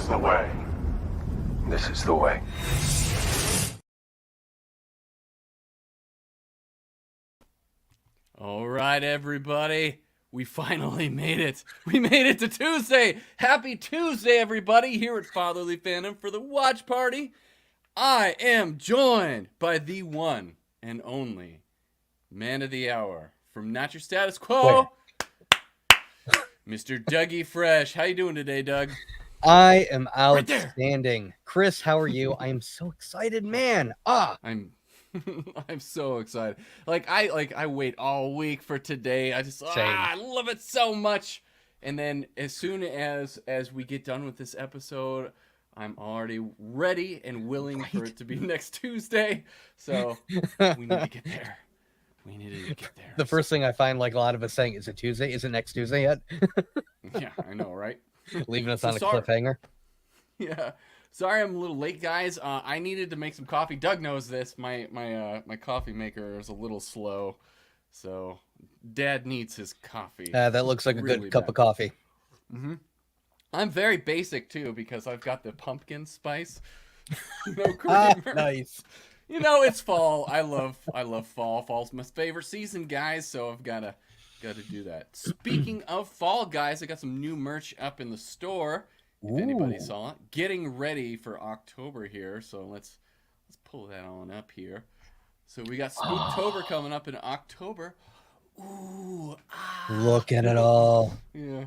is the way. This is the way. All right, everybody. We finally made it. We made it to Tuesday. Happy Tuesday, everybody, here at Fatherly Fandom for the watch party. I am joined by the one and only man of the hour from Not Your Status Quo, Mr. Dougie Fresh. How you doing today, Doug? I am outstanding. Chris, how are you? I am so excited, man. I'm so excited. I wait all week for today. I love it so much. And then as soon as we get done with this episode, I'm already ready and willing for it to be next Tuesday. So we need to get there. We need to get there. The first thing I find, like a lot of us saying, is it Tuesday? Is it next Tuesday yet? Yeah, I know, right? Leaving us on a cliffhanger. Yeah. Sorry I'm a little late, guys. I needed to make some coffee. Doug knows this. My coffee maker is a little slow. So Dad needs his coffee. That looks like a really good cup of coffee. Mm-hmm. I'm very basic, too, because I've got the pumpkin spice. No creamer. Nice. You know, it's fall. I love fall. Fall's my favorite season, guys, so I've got to do that. Speaking of fall, guys, I got some new merch up in the store. If anybody saw it, getting ready for October here, so let's pull that on up here. So we got Spooktober coming up in October. Ooh, look at it all. Yeah.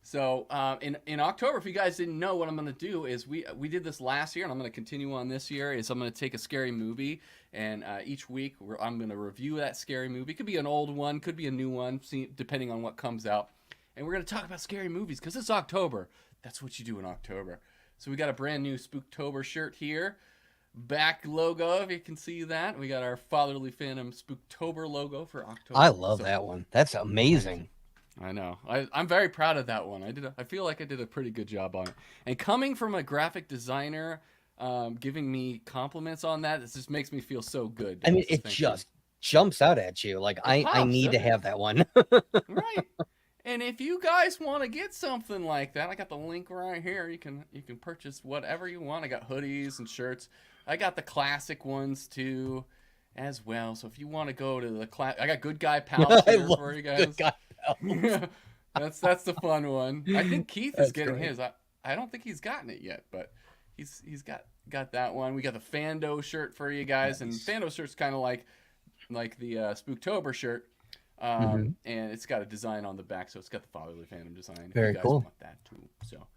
So in October, if you guys didn't know, what I'm going to do is we did this last year, and I'm going to continue on this year. Is I'm going to take a scary movie, and each week I'm going to review that scary movie. It could be an old one, could be a new one, depending on what comes out. And we're going to talk about scary movies because it's October. That's what you do in October. So we got a brand new Spooktober shirt here. Back logo, if you can see that. We got our Fatherly Fandom Spooktober logo for October. I love that one. That's amazing. I know. I'm very proud of that one. I feel like I did a pretty good job on it. And coming from a graphic designer giving me compliments on that, it just makes me feel so good. I mean, it just jumps out at you. Like, I need to have that one. Right. And if you guys want to get something like that, I got the link right here. You can purchase whatever you want. I got hoodies and shirts. I got the classic ones too, as well. So if you want to go to the I got Good Guy Pals here for you guys. Good Guy Pals. that's the fun one. I think Keith is getting his. I don't think he's gotten it yet, but he's got that one. We got the Fando shirt for you guys, and Fando shirt's kind of like the Spooktober shirt. And it's got a design on the back, so it's got the Fatherly Fandom design. Very if you guys cool. Want that too. So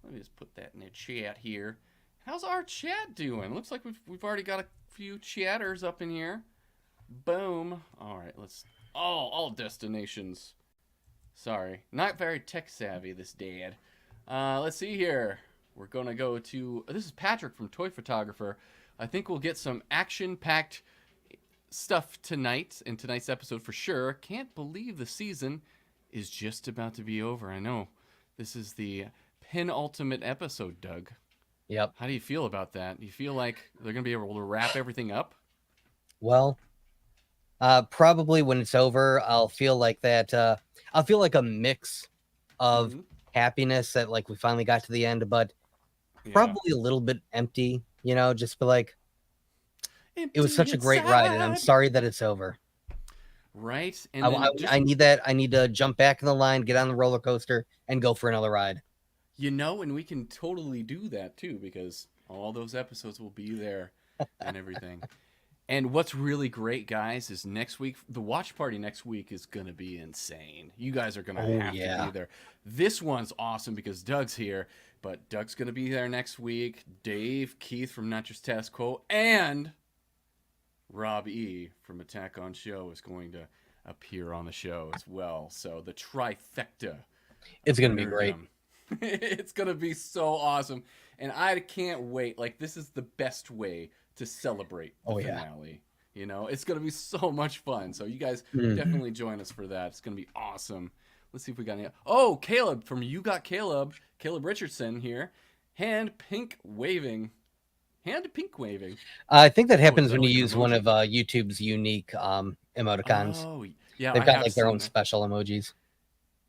let me just put that in the chat here. How's our chat doing? Looks like we've already got a few chatters up in here. Boom. All right, let's all destinations. Sorry, not very tech savvy, this dad. Let's see here. We're gonna go to. This is Patrick from Toy Photographer. I think we'll get some action-packed stuff tonight in tonight's episode for sure. Can't believe the season is just about to be over. I know this is the penultimate episode, Doug. Yep. How do you feel about that? Do you feel like they're gonna be able to wrap everything up? Well, probably when it's over, I'll feel like that. I'll feel like a mix of happiness that like we finally got to the end, but probably a little bit empty. You know, just be like. It was such a great ride, and I'm sorry that it's over. Right? And I need that. I need to jump back in the line, get on the roller coaster, and go for another ride. You know, and we can totally do that, too, because all those episodes will be there and everything. And what's really great, guys, is next week, the watch party next week is going to be insane. You guys are going to have to be there. This one's awesome because Doug's here, but Doug's going to be there next week. Dave, Keith from Not Your Status Quo, and Rob E. from Attack on Show is going to appear on the show as well. So the trifecta. It's going to be great. It's going to be so awesome. And I can't wait. Like, this is the best way to celebrate the finale. You know, it's going to be so much fun. So you guys definitely join us for that. It's going to be awesome. Let's see if we got any. Oh, Caleb from You Got Caleb Richardson here. Hand pink waving. I think that happens when you use one of YouTube's unique emoticons. Oh, yeah. They've got like their own special emojis.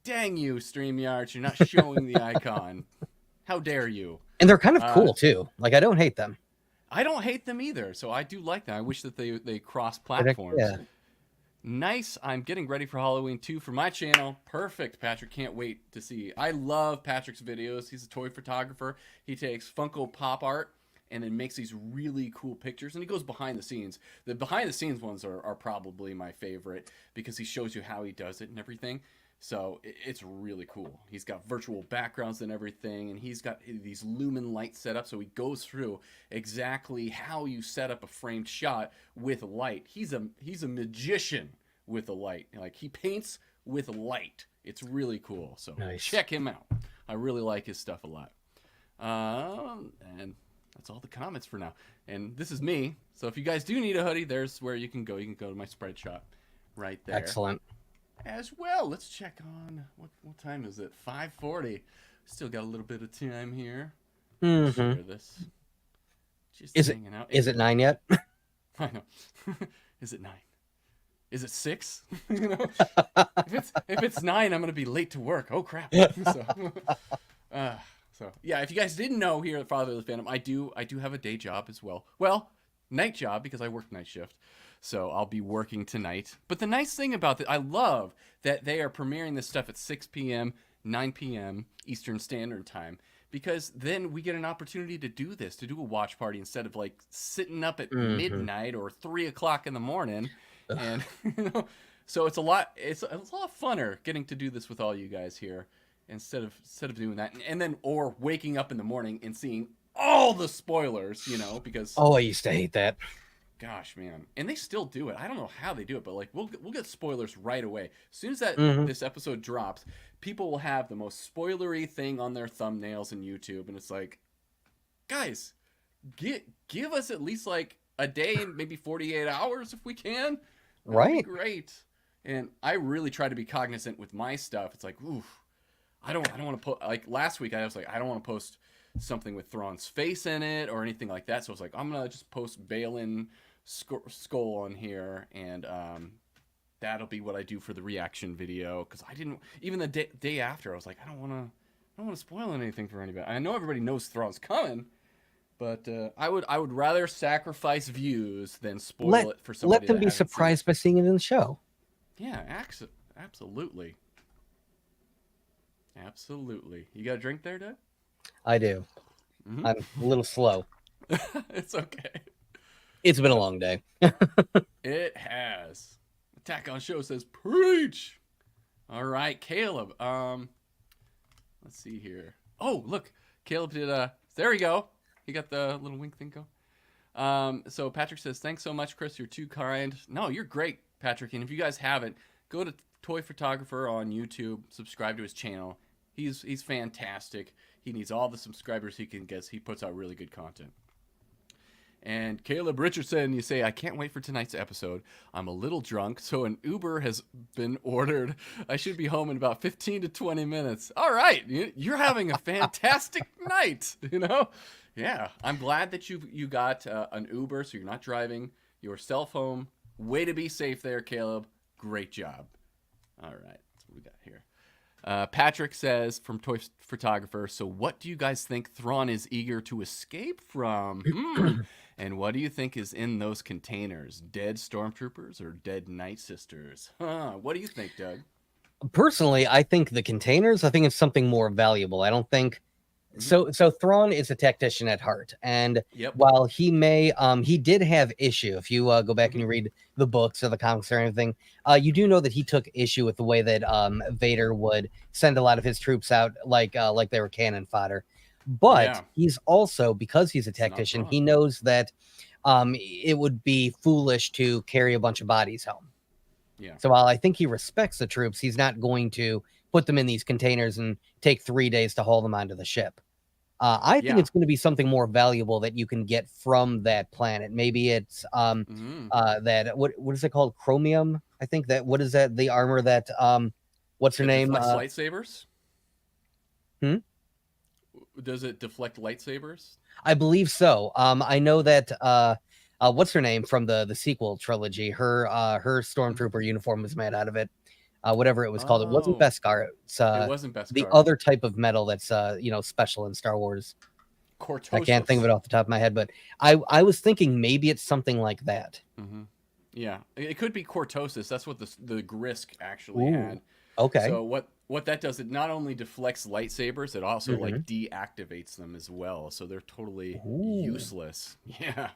Dang you, StreamYard. You're not showing the icon. How dare you? And they're kind of cool too. Like, I don't hate them. I don't hate them either. So I do like them. I wish that they cross platforms. Yeah. Nice. I'm getting ready for Halloween 2 for my channel. Perfect, Patrick. Can't wait to see. I love Patrick's videos. He's a toy photographer. He takes Funko Pop art and then makes these really cool pictures. And he goes behind the scenes. The behind the scenes ones are probably my favorite because he shows you how he does it and everything. So it's really cool. He's got virtual backgrounds and everything, and he's got these lumen lights set up, so he goes through exactly how you set up a framed shot with light. He's a magician with a light. Like, he paints with light. It's really cool. So nice. Check him out. I really like his stuff a lot. And that's all the comments for now. And this is me. So if you guys do need a hoodie, there's where you can go. You can go to my spread shop right there. Excellent. As well, let's check on what time is it? 5:40. Still got a little bit of time here. Share this. Just hanging out. Is it 9 yet? I know. Is it 9? Is it 6? You know, if it's 9, I'm gonna be late to work. Oh crap! So yeah, if you guys didn't know, here at Fatherless Fandom, I do have a day job as well. Well, night job because I work night shift. So I'll be working tonight. But the nice thing about it, I love that they are premiering this stuff at 6 p.m., 9 p.m. Eastern Standard Time, because then we get an opportunity to do this, to do a watch party instead of like sitting up at midnight or 3 o'clock in the morning. And you know, so it's a lot funner getting to do this with all you guys here instead of doing that, and then or waking up in the morning and seeing all the spoilers, you know, because I used to hate that. Gosh, man. And they still do it. I don't know how they do it, but like we'll get spoilers right away. As soon as this episode drops, people will have the most spoilery thing on their thumbnails and YouTube, and it's like, guys, give us at least like a day, maybe 48 hours if we can. That'd be great. And I really try to be cognizant with my stuff. It's like, oof, I don't want to put, like last week I was like, I don't want to post something with Thrawn's face in it or anything like that. So I was like, I'm gonna just post Balin skull on here, and that'll be what I do for the reaction video, because I didn't even the day after I was like, I don't want to spoil anything for anybody. I know everybody knows Thrawn's coming, but I would rather sacrifice views than spoil it for somebody. Let them be surprised by seeing it in the show. Yeah, absolutely. You got a drink there, Doug? I do. I'm a little slow. It's okay. It's been a long day. It has. Attack on Show says, preach! All right, Caleb. Let's see here. Oh, look. Caleb did there we go. He got the little wink thing go. So Patrick says, thanks so much, Chris. You're too kind. No, you're great, Patrick. And if you guys haven't, go to Toy Photographer on YouTube. Subscribe to his channel. He's fantastic. He needs all the subscribers he can get. He puts out really good content. And Caleb Richardson, you say, I can't wait for tonight's episode. I'm a little drunk, so an Uber has been ordered. I should be home in about 15 to 20 minutes. All right. You're having a fantastic night, you know? Yeah. I'm glad that you got an Uber, so you're not driving yourself home. Way to be safe there, Caleb. Great job. All right. That's what we got here. Patrick says, from Toy Photographer, so what do you guys think Thrawn is eager to escape from? And what do you think is in those containers? Dead stormtroopers or dead Night Sisters? What do you think, Doug? Personally, I think the containers, I think it's something more valuable. I don't think... So Thrawn is a tactician at heart, and while he may, he did have issue. If you go back and you read the books or the comics or anything, you do know that he took issue with the way that Vader would send a lot of his troops out like they were cannon fodder. But he's also, because he's a tactician, he knows that it would be foolish to carry a bunch of bodies home. Yeah. So while I think he respects the troops, he's not going to put them in these containers and take 3 days to haul them onto the ship. I think it's going to be something more valuable that you can get from that planet. Maybe it's that what is it called? Chromium, I think. That what is that? The armor that what's her name? Lightsabers. Does it deflect lightsabers? I believe so. I know that what's her name from the sequel trilogy? Her stormtrooper uniform was made out of it. Whatever it was called. It wasn't Beskar. It wasn't Beskar. The other type of metal that's special in Star Wars. Cortosis. I can't think of it off the top of my head, but I was thinking maybe it's something like that. Mm-hmm. Yeah, it could be cortosis. That's what the Grisk actually Ooh, had. okay. So what that does, it not only deflects lightsabers, it also Mm-hmm. like deactivates them as well. So they're totally Ooh. useless. Yeah.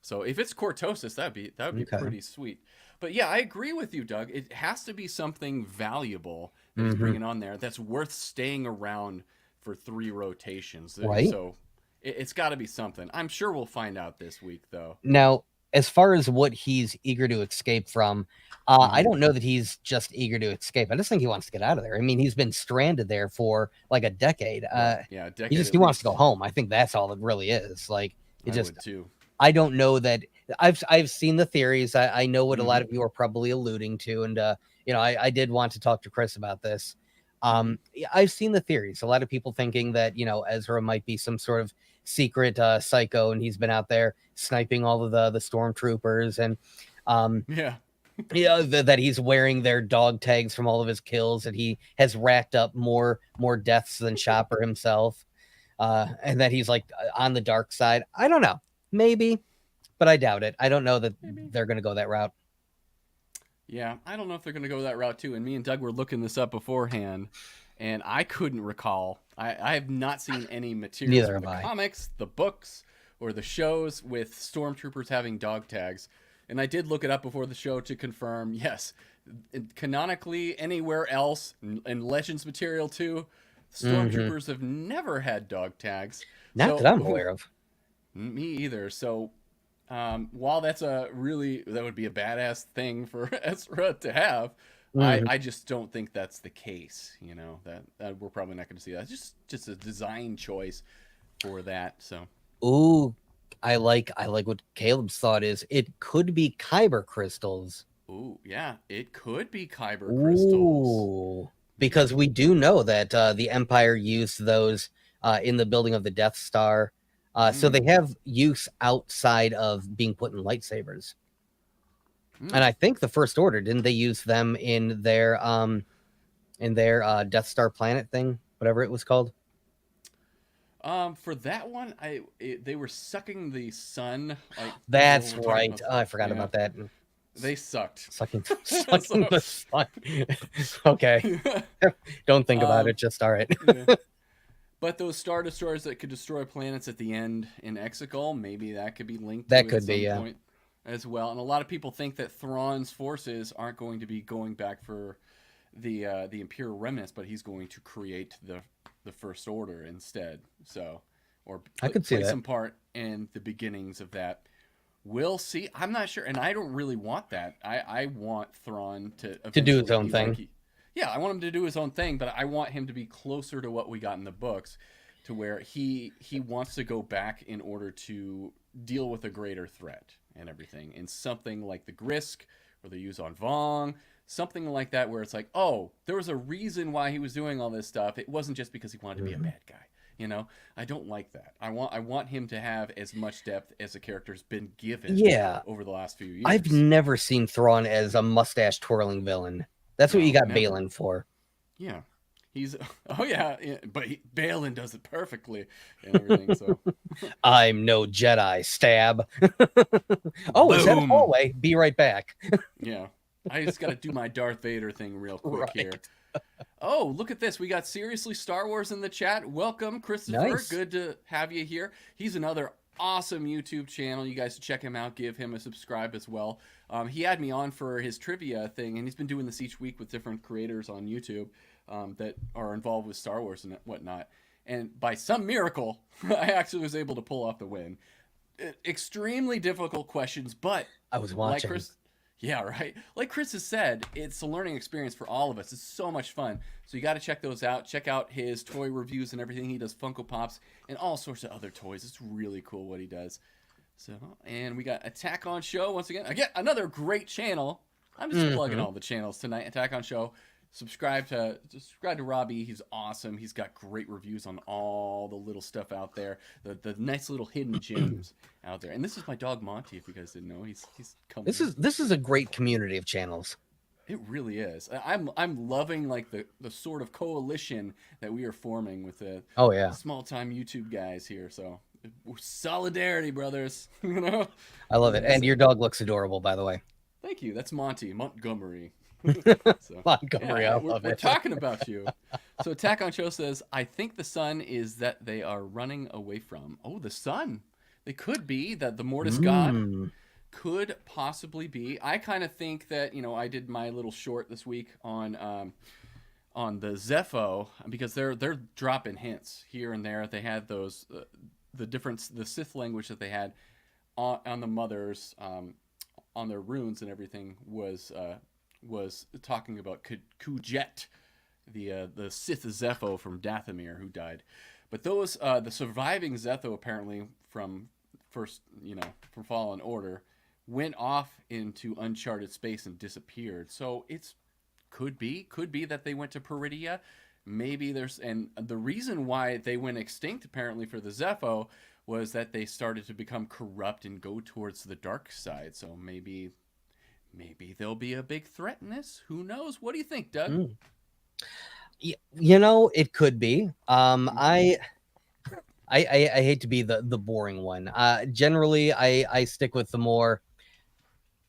So if it's cortosis, that'd be Okay. pretty sweet. But yeah, I agree with you, Doug. It has to be something valuable that he's Mhm. bringing on there that's worth staying around for 3 rotations. Right. So it's got to be something. I'm sure we'll find out this week, though. Now, as far as what he's eager to escape from, I don't know that he's just eager to escape. I just think he wants to get out of there. I mean, he's been stranded there for like a decade. Yeah, a decade. He wants to go home. I think that's all it really is. Like, it I just, would too. I don't know that I've seen the theories. I know what a lot of you are probably alluding to, and you know, I did want to talk to Chris about this. I've seen the theories. A lot of people thinking that, you know, Ezra might be some sort of secret psycho, and he's been out there sniping all of the stormtroopers, and that he's wearing their dog tags from all of his kills, and he has racked up more deaths than Chopper himself, and that he's like on the dark side. I don't know, maybe, but I doubt it. I don't know that they're going to go that route. Yeah, I don't know if they're going to go that route too. And me and Doug were looking this up beforehand, and I couldn't recall. I have not seen any materials from the comics, the books, or the shows with stormtroopers having dog tags. And I did look it up before the show to confirm, yes, canonically anywhere else, in Legends material too, stormtroopers have never had dog tags. Not that I'm aware of. Me either. So while that would be a badass thing for Ezra to have, I just don't think that's the case. You know, that we're probably not going to see that. It's just a design choice for that. So, ooh, I like what Caleb's thought is. It could be Kyber crystals. Ooh, yeah, it could be Kyber crystals. Because we do know that the Empire used those in the building of the Death Star. So they have use outside of being put in lightsabers. And I think the First Order, didn't they use them in their Death Star planet thing, whatever it was called? For that one, they were sucking the sun. Like, that's right. I forgot about that. They sucked. Sucking the sun. Okay. Don't think about it. Just all right. Yeah. But those Star Destroyers that could destroy planets at the end in Exegol, maybe that could be linked to it at some point as well. And a lot of people think that Thrawn's forces aren't going to be going back for the Imperial remnants, but he's going to create the First Order instead. So, or I could see play that. some part in the beginnings of that. We'll see. I'm not sure, and I don't really want that. I want Thrawn to do his own thing. Yeah, I want him to do his own thing, but I want him to be closer to what we got in the books, to where he wants to go back in order to deal with a greater threat and everything. And something like the Grisk, or the Yuzon Vong, something like that, where it's like, oh, there was a reason why he was doing all this stuff. It wasn't just because he wanted to be a bad guy. You know, I don't like that. I want him to have as much depth as the character's been given over the last few years. I've never seen Thrawn as a mustache twirling villain. That's what you got Balin for. Yeah. He's but Balin does it perfectly and everything. So I'm no Jedi. Stab. Oh, is that a hallway? Be right back. Yeah. I just got to do my Darth Vader thing real quick here. Oh, look at this. We got Seriously Star Wars in the chat. Welcome, Christopher. Nice. Good to have you here. He's another awesome YouTube channel. You guys should check him out. Give him a subscribe as well. He had me on for his trivia thing, and he's been doing this each week with different creators on YouTube that are involved with Star Wars and whatnot. And by some miracle, I actually was able to pull off the win. Extremely difficult questions, but I was watching. Yeah, right. Like Chris has said, it's a learning experience for all of us. It's so much fun. So you got to check those out. Check out his toy reviews and everything. He does Funko Pops and all sorts of other toys. It's really cool what he does. So, and we got Attack on Show once again. Again, another great channel. I'm just plugging all the channels tonight. Attack on Show. Subscribe to Robbie. He's awesome. He's got great reviews on all the little stuff out there. The nice little hidden gems out there. And this is my dog Monty, if you guys didn't know. He's coming. This is a great community of channels. It really is. I'm loving like the sort of coalition that we are forming with the Oh yeah, small time YouTube guys here. So solidarity, brothers. You know. I love it. Yeah, And so, your dog looks adorable, by the way. thank you. That's Montgomery. So Montgomery, I we're, love we're it. talking about you. So Attack on Show says, I think the sun is that they are running away from. Oh, the sun. They could be that the Mortis God Mm. could possibly be. I kind of think that, you know, I did my little short this week on the Zepho because they're dropping hints here and there. They had those the Sith language that they had on the mothers on their runes and everything was talking about Kujet, the Sith Zepho from Dathomir who died. But those the surviving Zepho apparently from from Fallen Order went off into uncharted space and disappeared. So it's could be that they went to Peridia. Maybe and the reason why they went extinct apparently for the Zepho was that they started to become corrupt and go towards the dark side. So maybe there'll be a big threat in this. Who knows? What do you think, Doug? Mm. You know, it could be. I hate to be the boring one. Generally, I stick with the more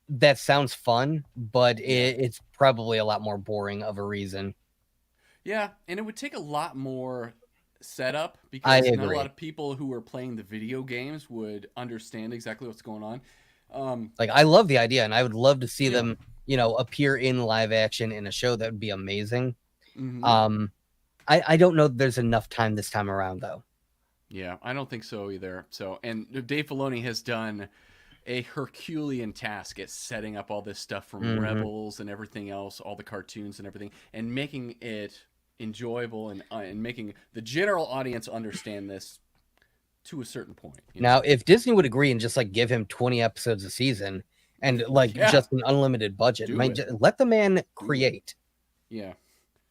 that sounds fun, but it's probably a lot more boring of a reason. Yeah, and it would take a lot more setup I because not a agree. lot of people who are playing the video games would understand exactly what's going on. Like, I love the idea, and I would love to see Yeah. them, appear in live action in a show. That would be amazing. Mm-hmm. I don't know that there's enough time this time around, though. Yeah, I don't think so either. So, and Dave Filoni has done a Herculean task at setting up all this stuff from Mhm. Rebels and everything else, all the cartoons and everything, and making it enjoyable and making the general audience understand this to a certain point. Now, if Disney would agree and just like give him 20 episodes a season and like Yeah. just an unlimited budget, Do it. let the man create. Yeah.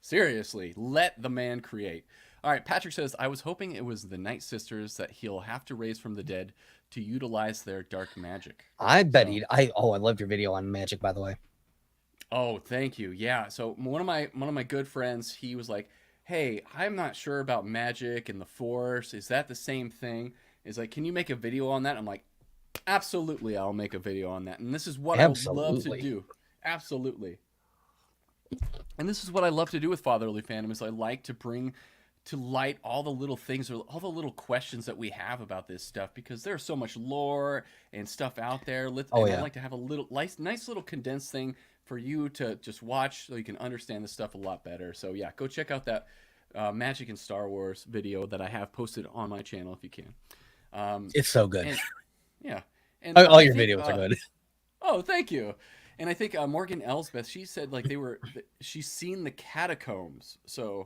Seriously, let the man create. All right, Patrick says, I was hoping it was the Night Sisters that he'll have to raise from the dead to utilize their dark magic. I bet So- he'd. I loved your video on magic, by the way. Oh, thank you. Yeah. So one of my good friends, he was like, "Hey, I'm not sure about magic and the Force. Is that the same thing?" Is like, "Can you make a video on that?" I'm like, "Absolutely, I'll make a video on that." And this is what I would love to Absolutely. do. Absolutely. And this is what I love to do with Fatherly Fandom is I like to bring to light all the little things or all the little questions that we have about this stuff because there's so much lore and stuff out there. Oh, And yeah. I like to have a little nice little condensed thing for you to just watch so you can understand this stuff a lot better. So yeah, go check out that Magic and Star Wars video that I have posted on my channel if you can. It's so good. And, yeah. And All I your think, videos are good. Oh, thank you. And I think Morgan Elsbeth, she said like she's seen the catacombs. So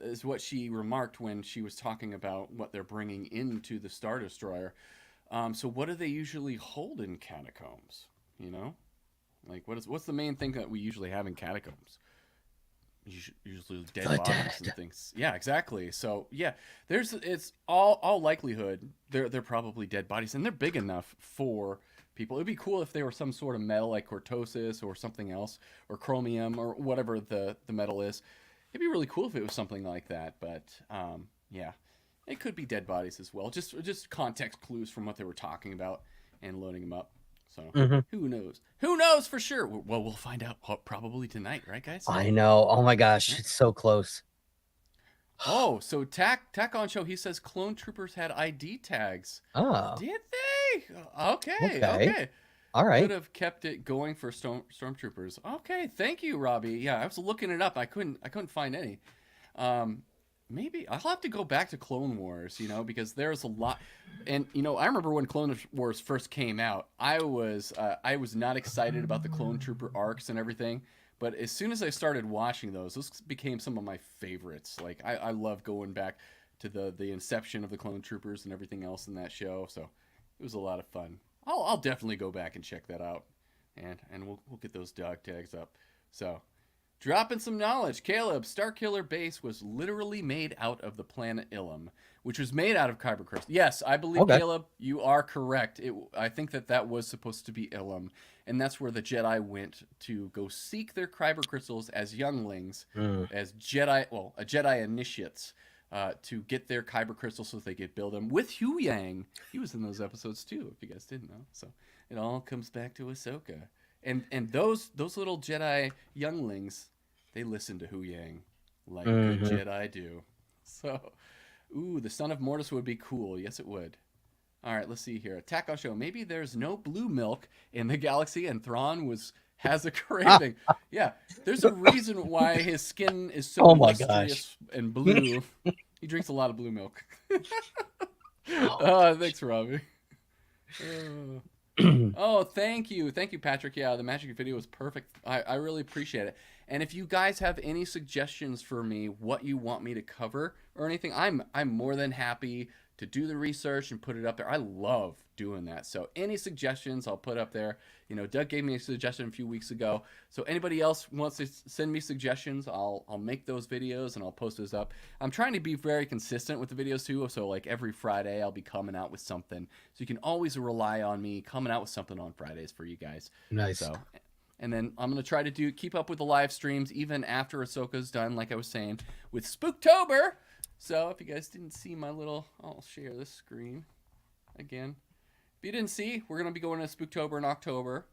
is what she remarked when she was talking about what they're bringing into the Star Destroyer. So what do they usually hold in catacombs? You know, like what's the main thing that we usually have in catacombs? Usually dead The bodies dead. and things. Yeah, exactly. So yeah, it's all likelihood they're probably dead bodies, and they're big enough for people. It'd be cool if they were some sort of metal like cortosis or something else, or chromium or whatever the metal is. It'd be really cool if it was something like that. But yeah, it could be dead bodies as well. Just context clues from what they were talking about and loading them up. So Mhm. who knows? Who knows for sure? Well, we'll find out probably tonight, right, guys? I know. Oh my gosh, it's so close. Oh, so Tack on show. He says clone troopers had ID tags. Oh, Did they? Okay. Okay. all right. Could have kept it going for stormtroopers. Okay, thank you, Robbie. Yeah, I was looking it up. I couldn't find any. Maybe I'll have to go back to Clone Wars, because there's a lot. And I remember when Clone Wars first came out, I was not excited about the Clone Trooper arcs and everything. But as soon as I started watching those became some of my favorites. Like I love going back to the inception of the Clone Troopers and everything else in that show. So it was a lot of fun. I'll definitely go back and check that out, and we'll get those dog tags up. So Dropping some knowledge. Caleb, Starkiller Base was literally made out of the planet Ilum, which was made out of kyber crystals. Yes, I believe, Okay. Caleb, you are correct. I think that was supposed to be Ilum, and that's where the Jedi went to go seek their kyber crystals as younglings, as Jedi, well, Jedi initiates, to get their kyber crystals so that they could build them with Huyang. He was in those episodes too, if you guys didn't know. So it all comes back to Ahsoka. And those little Jedi younglings, they listen to Huyang like good Jedi do. So, ooh, the Son of Mortis would be cool. Yes, it would. All right, let's see here. Attack on Show. Maybe there's no blue milk in the galaxy, and Thrawn has a craving. Yeah, there's a reason why his skin is so lustrous and blue. He drinks a lot of blue milk. Thanks, Robbie. Oh, thank you, Patrick. Yeah, the magic video was perfect. I really appreciate it. And if you guys have any suggestions for me, what you want me to cover or anything, I'm more than happy to do the research and put it up there. I love doing that. So any suggestions, I'll put up there. You know, Doug gave me a suggestion a few weeks ago. So anybody else wants to send me suggestions, I'll make those videos and I'll post those up. I'm trying to be very consistent with the videos too. So like every Friday, I'll be coming out with something. So you can always rely on me coming out with something on Fridays for you guys. Nice. So, and then I'm going to try to keep up with the live streams even after Ahsoka's done, like I was saying, with Spooktober. So if you guys didn't see my little, I'll share this screen again. If you didn't see, we're going to be going to Spooktober in October.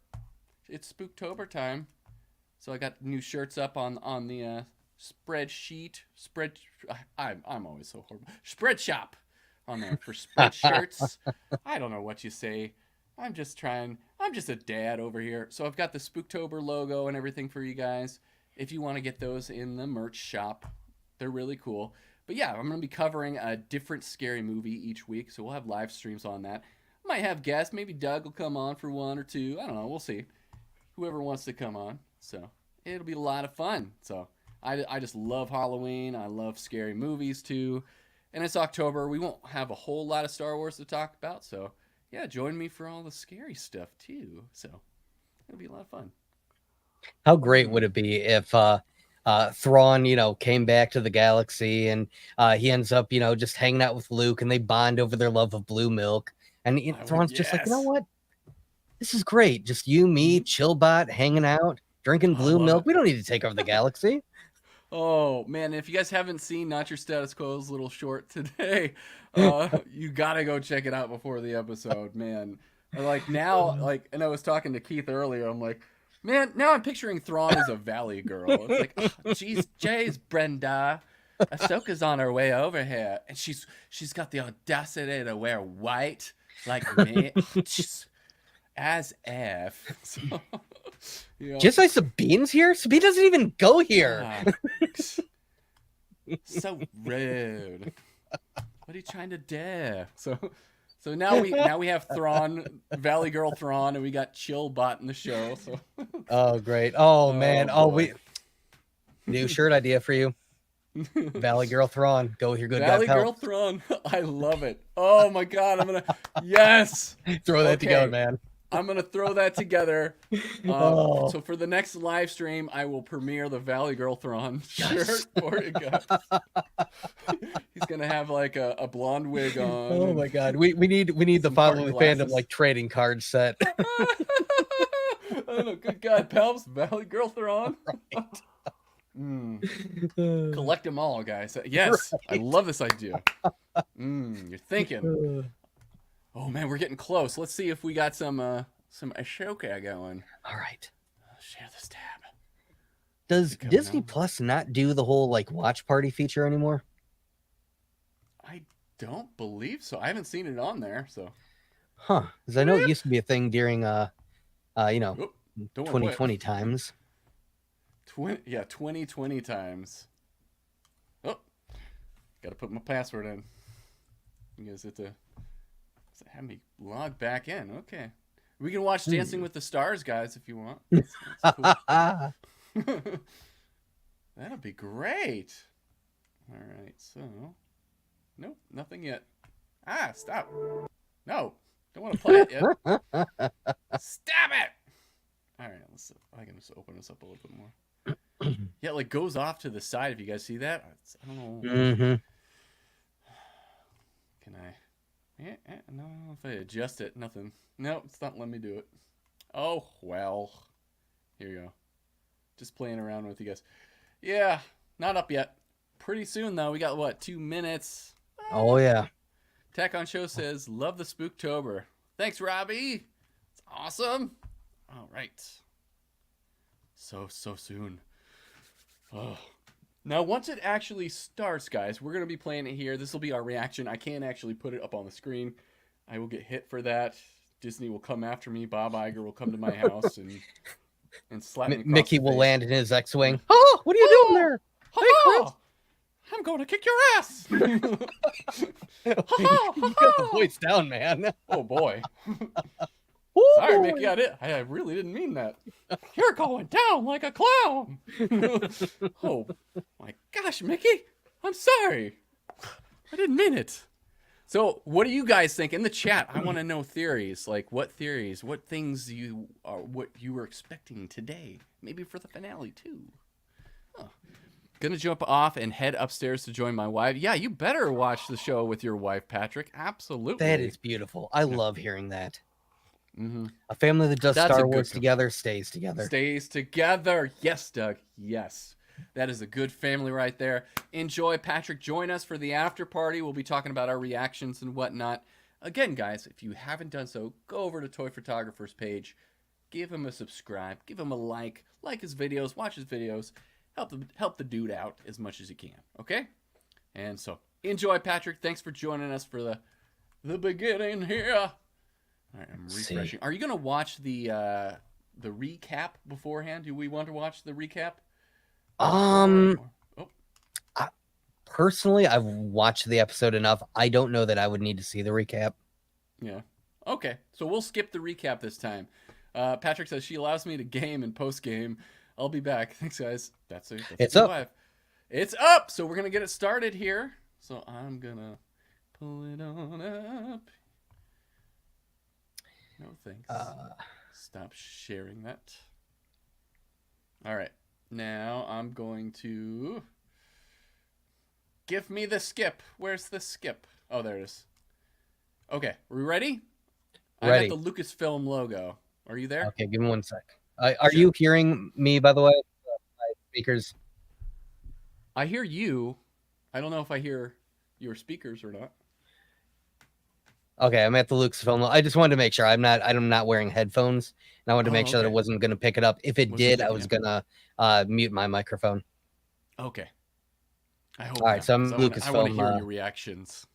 It's Spooktober time. So I got new shirts up on the spreadsheet. I'm always so horrible. Spread shop on there for spread shirts. I don't know what you say. I'm just a dad over here. So I've got the Spooktober logo and everything for you guys. If you want to get those in the merch shop, they're really cool. But yeah, I'm going to be covering a different scary movie each week, so we'll have live streams on that. Might have guests. Maybe Doug will come on for one or two. I don't know. We'll see. Whoever wants to come on. So it'll be a lot of fun. So I just love Halloween. I love scary movies too. And it's October. We won't have a whole lot of Star Wars to talk about. So yeah, join me for all the scary stuff too. So it'll be a lot of fun. How great would it be if Thrawn, came back to the galaxy and he ends up, just hanging out with Luke and they bond over their love of blue milk. And Thrawn's just like, you know what? This is great. Just you, me, Chillbot, hanging out, drinking blue milk. We don't need to take over the galaxy. Oh, man. If you guys haven't seen Not Your Status Quo's little short today, you got to go check it out before the episode, man. Like now, and I was talking to Keith earlier. I'm like, man, now I'm picturing Thrawn as a valley girl. It's like, oh, jeez, Brenda. Ahsoka's on her way over here, and she's got the audacity to wear white like me. As F. So, Just Sabine's here? Sabine doesn't even go here. So rude. What are you trying to do? So now we have Thrawn, Valley Girl Thrawn, and we got Chillbot in the show. So. Oh, great. Oh, man. New shirt idea for you. Valley Girl Thrawn. Go with your good Valley guy Girl Thrawn. I love it. Oh my God. Yes. Throw that together, man. I'm going to throw that together. So for the next live stream, I will premiere the Valley Girl Thrawn shirt for you guys. He's going to have like a blonde wig on. Oh my God. We need the following Fandom trading card set. I don't know. Good God, Palps. Valley Girl Thrawn. Right. Collect them all, guys. Yes. Right. I love this idea. You're thinking. Oh man, we're getting close. Let's see if we got some Ahsoka going. All right. Share this tab. Does Disney Plus not do the whole watch party feature anymore? I don't believe so. I haven't seen it on there, so. Huh? Because I know it used to be a thing during 2020 times. 2020 times. Oh, got to put my password in. You guys have to have me log back in. Okay. We can watch Dancing with the Stars, guys, if you want. That's cool. That'll be great. All right, so. Nope, nothing yet. Stop. No, don't want to play it yet. Stop it! All right, I can just open this up a little bit more. Yeah, it like goes off to the side. If you guys see that, I don't know. Mm-hmm. Can I? No, if I adjust it, nothing. No, it's not letting me do it. Oh well. Here you go. Just playing around with you guys. Yeah, not up yet. Pretty soon though. We got what, 2 minutes? Oh yeah. Tack on Show says, "Love the Spooktober." Thanks, Robbie. It's awesome. All right. So soon. Oh. Now, once it actually starts, guys, we're going to be playing it here. This will be our reaction. I can't actually put it up on the screen. I will get hit for that. Disney will come after me. Bob Iger will come to my house and slap me across Mickey the will face. land in his X-Wing. Oh, what are you doing there? Ha-ha! I'm going to kick your ass. You got the voice down, man. Oh, boy. Oh, Sorry, boy. Mickey. I really didn't mean that. You're going down like a clown. Oh, my gosh, Mickey. I'm sorry. I didn't mean it. So, what do you guys think in the chat? I want to know theories. Like, what theories, what things what you were expecting today? Maybe for the finale, too. Huh. Gonna jump off and head upstairs to join my wife. Yeah, you better watch the show with your wife, Patrick. Absolutely. That is beautiful. I love hearing that. Mm-hmm. A family that does That's a Star good Wars com- together stays together. Stays together. Yes, Doug. Yes. That is a good family right there. Enjoy, Patrick. Join us for the after party. We'll be talking about our reactions and whatnot. Again, guys, if you haven't done so, go over to Toy Photographer's page. Give him a subscribe. Give him a like. Like his videos. Watch his videos. Help the dude out as much as you can. Okay? And so, enjoy, Patrick. Thanks for joining us for the beginning here. All right, I'm refreshing. See. Are you going to watch the recap beforehand? Do we want to watch the recap? Personally, I've watched the episode enough. I don't know that I would need to see the recap. Yeah. Okay, so we'll skip the recap this time. Patrick says she allows me to game and post game. I'll be back. Thanks, guys. That's It's the up. live. It's up. So we're gonna get it started here. So I'm gonna pull it on up. No thanks. Stop sharing that. All right. Now I'm going to give me the skip. Where's the skip? Oh, there it is. Okay, are we ready? Ready. I got the Lucasfilm logo. Are you there? Okay, give me 1 sec. Are you hearing me, by the way? My speakers. I hear you. I don't know if I hear your speakers or not. Okay, I'm at the Lucasfilm. I just wanted to make sure I'm not wearing headphones, and I wanted to make sure that it wasn't going to pick it up. If it did, I was going to mute my microphone. Okay. I hope. All right, so I'm I Lucasfilm. want to hear your reactions.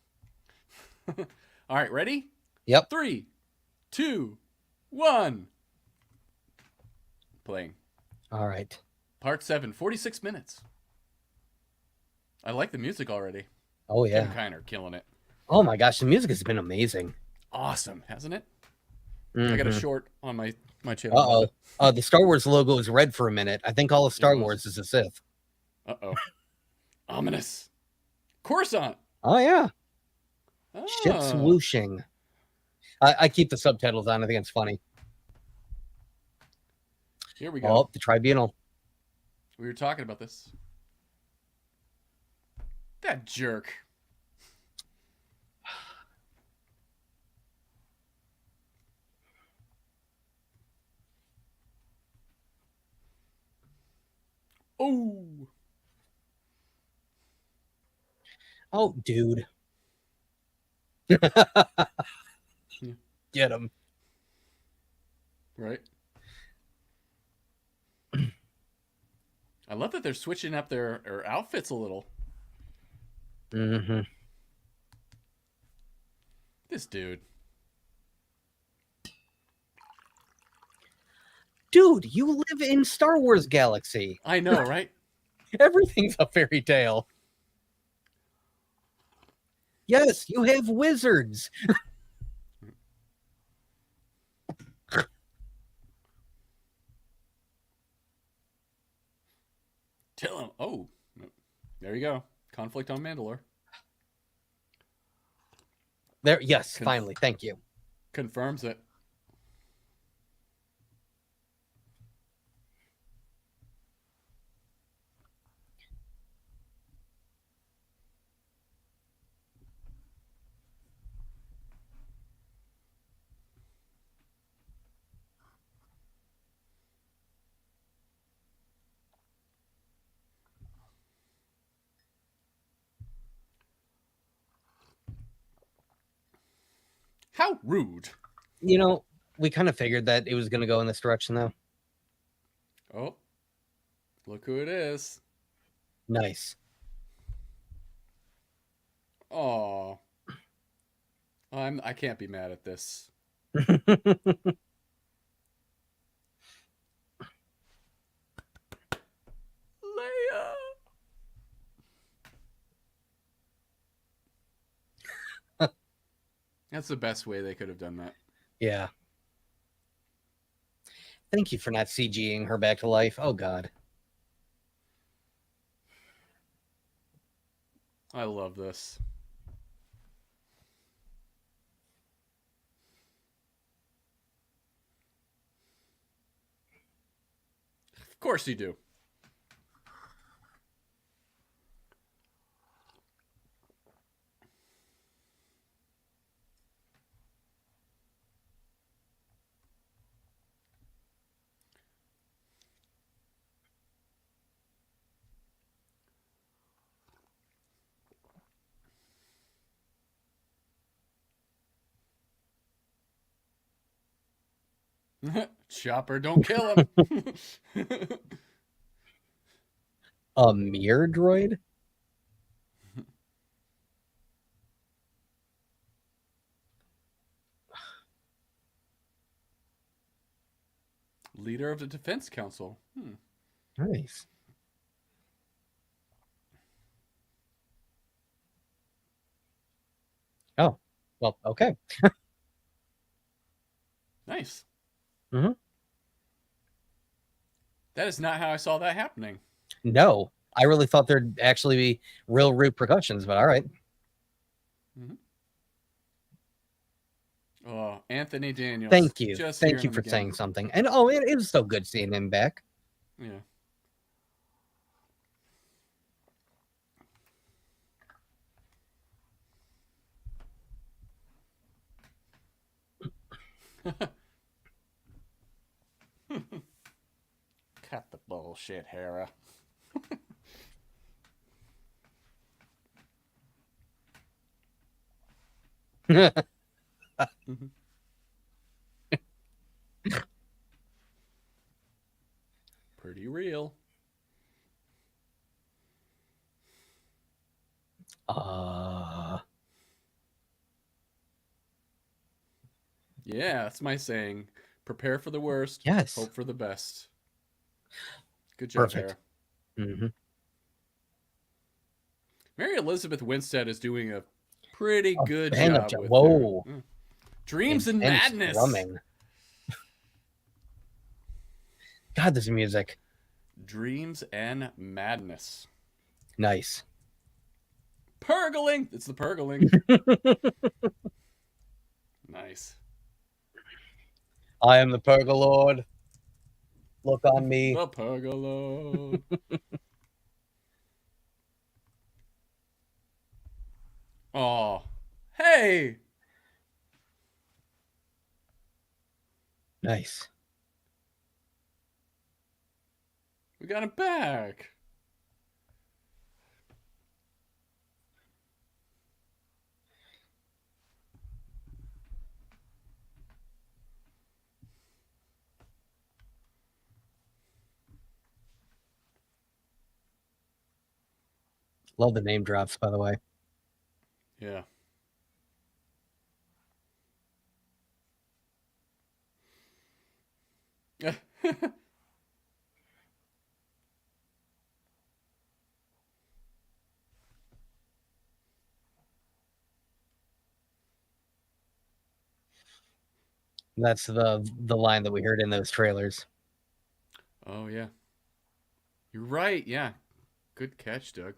All right, ready? Yep. 3, 2, 1. Playing. All right. Part 7, 46 minutes. I like the music already. Oh yeah. Tim Kiner killing it. Oh my gosh, the music has been amazing. Awesome, hasn't it? Mm-hmm. I got a short on my channel. Uh-oh. The Star Wars logo was red for a minute. I think all of Star Wars is a Sith. Uh-oh. Ominous. Coruscant. Oh yeah. Ah. Ships whooshing. I keep the subtitles on. I think it's funny. Here we go. Oh, the Tribunal. We were talking about this. That jerk. Oh. Oh, dude. Get him. Right. I love that they're switching up their outfits a little. Mm-hmm. This dude. Dude, you live in Star Wars galaxy. I know, right? Everything's a fairy tale. Yes, you have wizards. Tell him. Oh, there you go. Conflict on Mandalore. There, yes, finally. Thank you. Confirms it. How rude. You know, we kind of figured that it was going to go in this direction, though. Oh, look who it is. Nice. Oh, I can't be mad at this. Leia. That's the best way they could have done that. Yeah. Thank you for not CGing her back to life. Oh, God. I love this. Of course you do. Chopper, don't kill him. A mirror droid? Leader of the Defense Council. Nice. Oh, well, okay. Nice. Mm-hmm. That is not how I saw that happening. No, I really thought there'd actually be real repercussions, but all right. Mm-hmm. Oh, Anthony Daniels. Thank you. Just Thank you hearing for him again. saying something. And oh, it was so good seeing him back. Yeah. Cut the bullshit, Hera. Pretty real. Yeah, that's my saying. Prepare for the worst. Yes. Hope for the best. Good job, Perfect. Hera. Mm-hmm. Mary Elizabeth Winstead is doing a pretty good bang up job with Whoa. Dreams and Intense Madness. drumming. God, this music. Dreams and Madness. Nice. Purgling. It's the purgling. Nice. I am the Purgalord. Look on me. The Purgalord. Oh, hey. Nice. We got him back. Love the name drops, by the way. Yeah. That's the line that we heard in those trailers. Oh, yeah. You're right. Yeah. Good catch, Doug.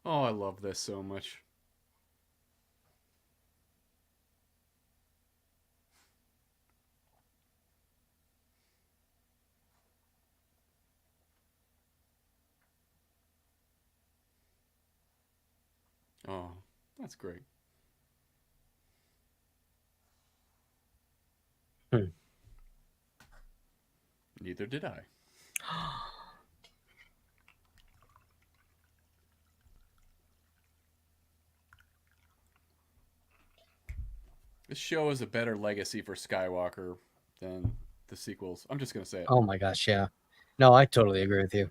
Oh, I love this so much. Oh, that's great. Neither did I. The show is a better legacy for Skywalker than the sequels. I'm just gonna say it. Oh my gosh, yeah. No, I totally agree with you.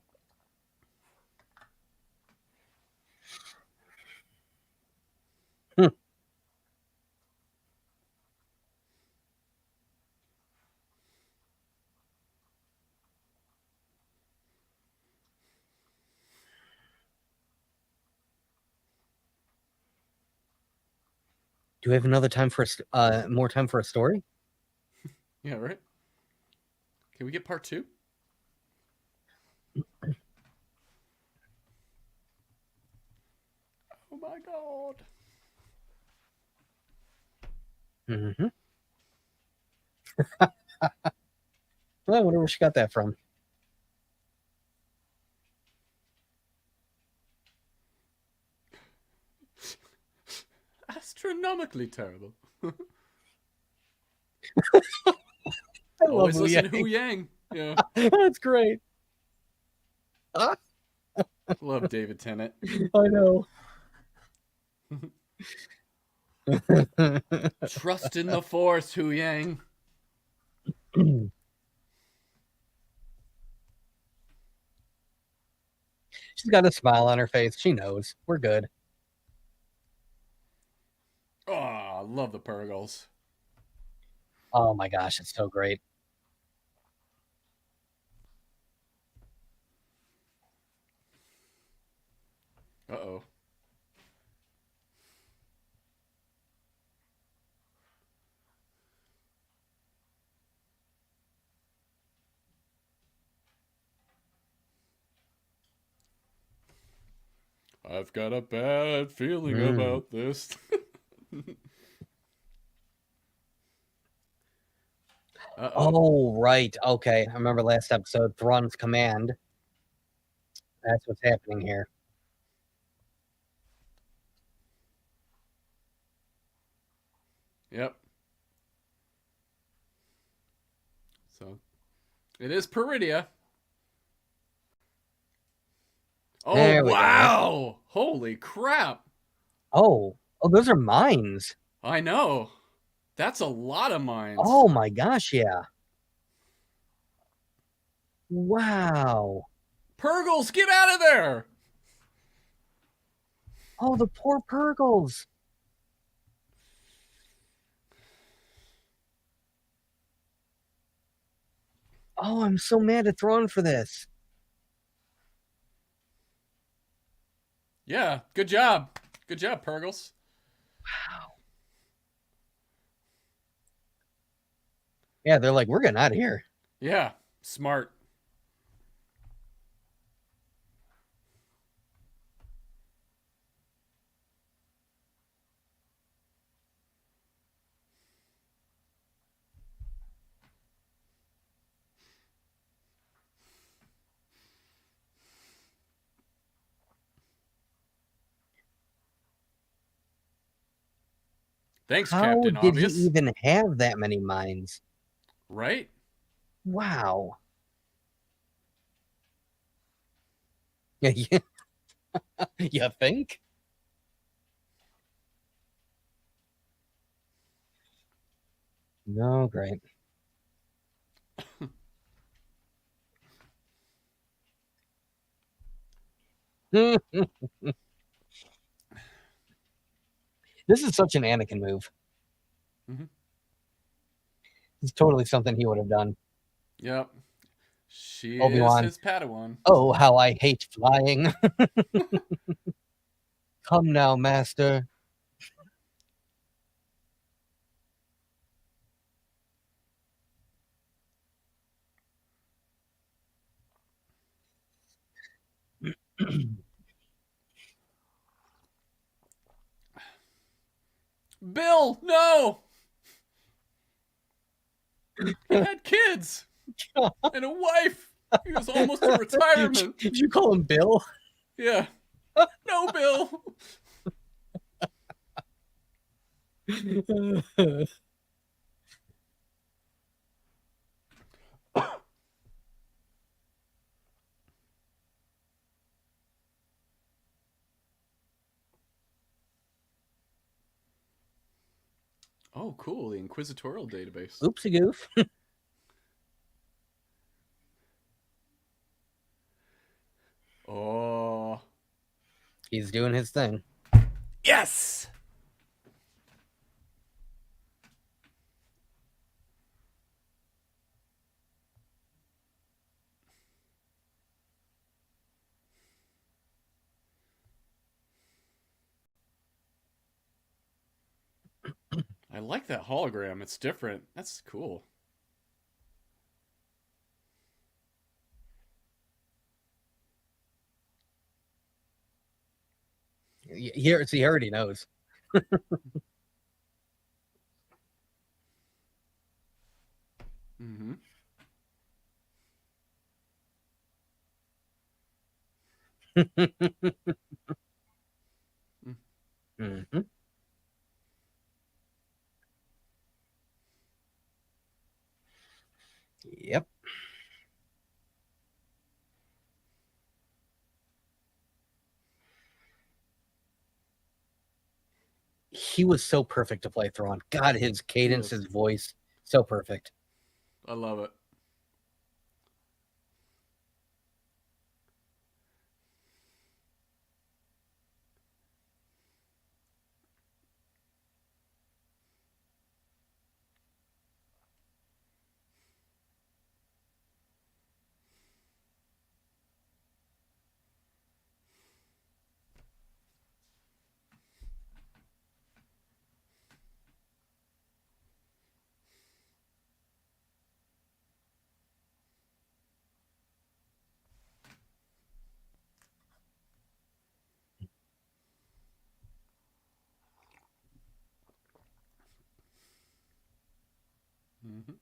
Do we have another time for more time for a story? Yeah, right. Can we get part 2? Oh my god. Mm-hmm. Well, I wonder where she got that from. Astronomically terrible. I Always love listen to Hu Hu Yang. Yeah. That's great. Love David Tennant. I know. Trust in the Force, Hu Yang. She's got a smile on her face. She knows. We're good. Oh, I love the Purgles. Oh my gosh, it's so great. Uh-oh. I've got a bad feeling about this. Oh, right. Okay. I remember last episode, Thrawn's command. That's what's happening here. Yep. So, it is Peridia. Oh, There we go. wow! Holy crap! Oh, those are mines. I know. That's a lot of mines. Oh my gosh, yeah. Wow. Purgles, get out of there! Oh, the poor Purgles. Oh, I'm so mad at Thrawn for this. Yeah, good job. Good job, Purgles. Wow. Yeah, they're like, we're getting out of here. Yeah, smart. Thanks, How Captain did Obvious. he even have that many mines? Right? Wow. Yeah. You think? No, great. This is such an Anakin move. Mm-hmm. It's totally something he would have done. Yep. She Obi-Wan. is his Padawan. Oh, how I hate flying. Come now, master. Bill, no! He had kids and a wife. He was almost to retirement. Did you call him Bill? Yeah. No, Bill. Oh, cool. The Inquisitorial database. Oopsie goof. Oh. He's doing his thing. Yes! I like that hologram. It's different. That's cool. He already knows. Mm-hmm. Mm-hmm. Yep. He was so perfect to play Thrawn. God, his cadence, his voice, so perfect. I love it. Mm-hmm.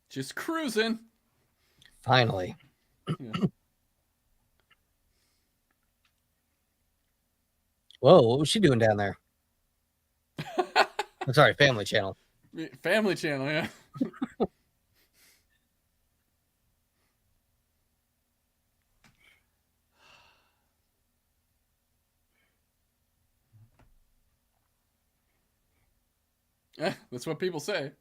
Just cruising. Finally. Yeah. Whoa, what was she doing down there? I'm sorry, Family Channel. Family Channel, yeah. That's what people say.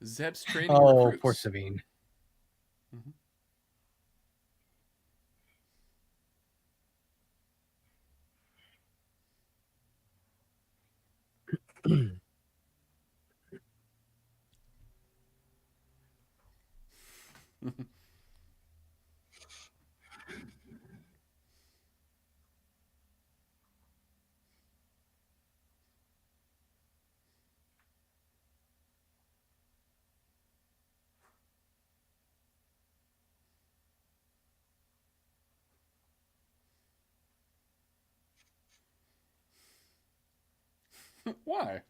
Zeb's training recruits. Poor Sabine. Why?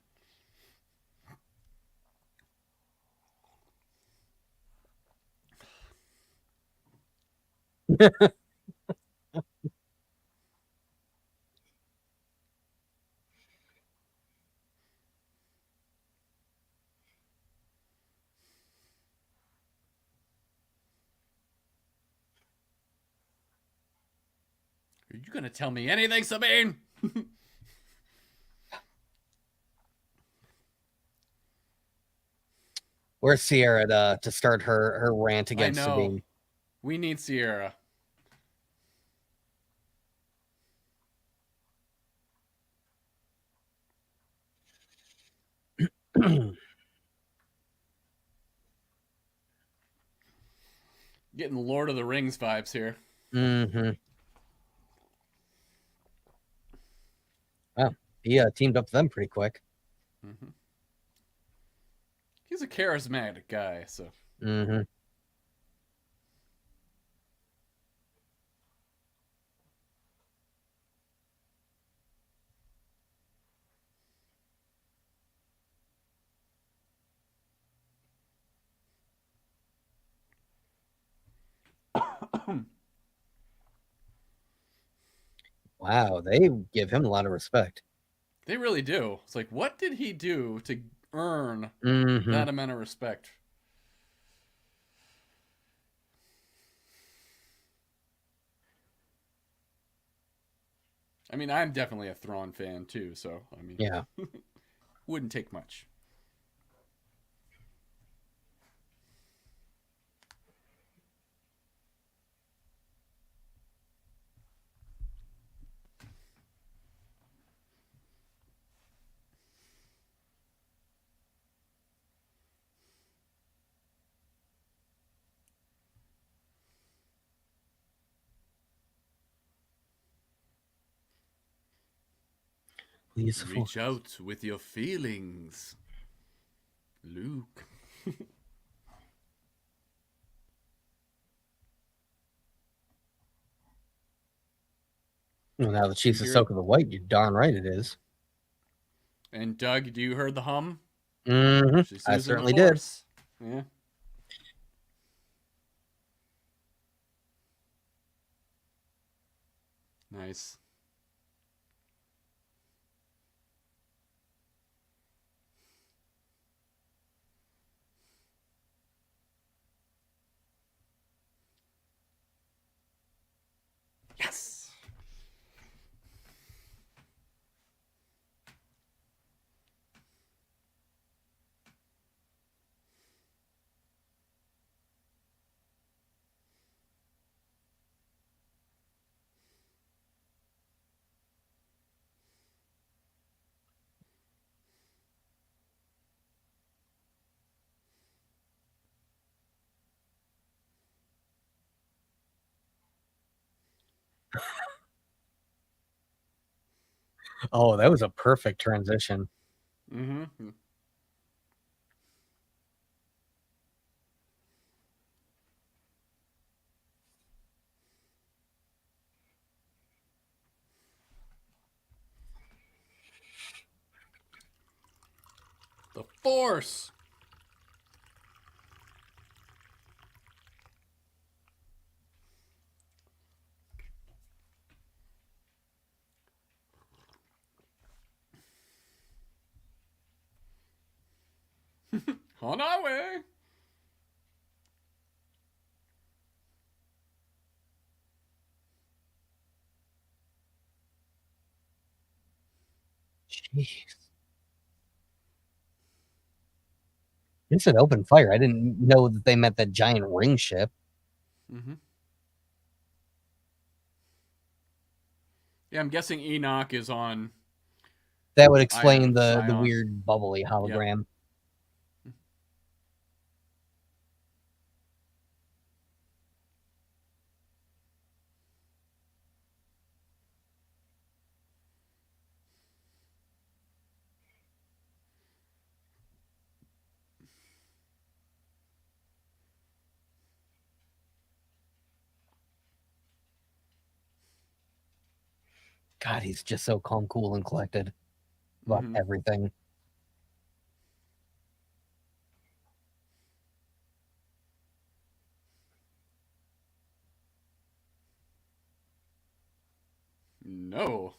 Are you gonna tell me anything, Sabine? Where's Sierra to start her rant against Sabine? We need Sierra. Getting Lord of the Rings vibes here. Mm-hmm. Wow, he teamed up with them pretty quick. Mm-hmm. He's a charismatic guy, so. Mm-hmm. Wow, they give him a lot of respect. They really do. It's like, what did he do to earn that amount of respect? I mean, I'm definitely a Thrawn fan too, so I mean, Yeah. wouldn't take much. Please Reach out with your feelings, Luke. Well, now that she's Ahsoka the White, you're darn right it is. And Doug, do you heard the hum? She's I certainly did. Yeah. Nice. Yes. Oh, that was a perfect transition. Mm-hmm. The Force. On our way. Jeez. It's an open fire. I didn't know that they meant that giant ring ship. Mm-hmm. Yeah, I'm guessing Enoch is on. That would explain Ion the Scion. weird bubbly hologram. Yep. God, he's just so calm, cool, and collected about everything. No.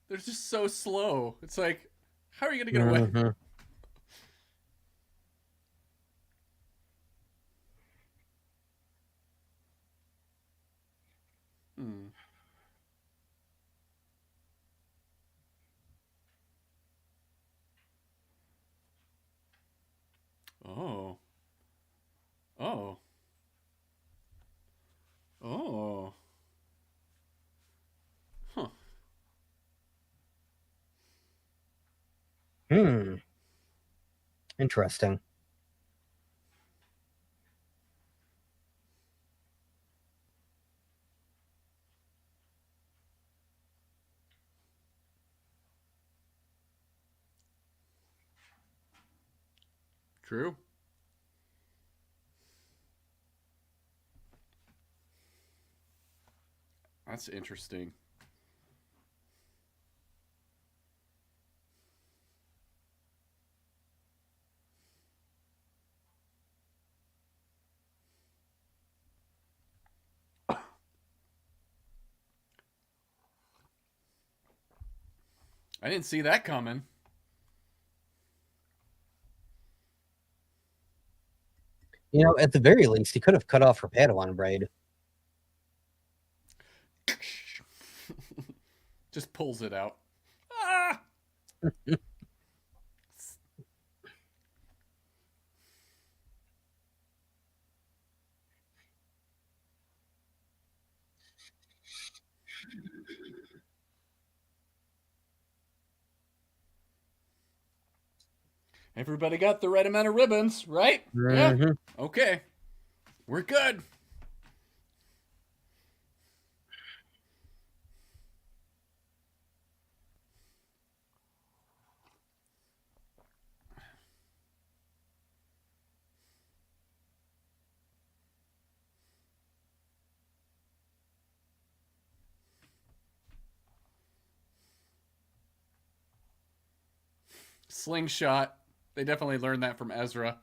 They're just so slow. It's like, how are you gonna get away? Oh. Oh. Oh. Huh. Interesting. True. That's interesting. I didn't see that coming. You know, at the very least, he could have cut off her Padawan braid. Just pulls it out. Ah! Everybody got the right amount of ribbons, right? Yeah. Okay. We're good. Slingshot. They definitely learned that from Ezra.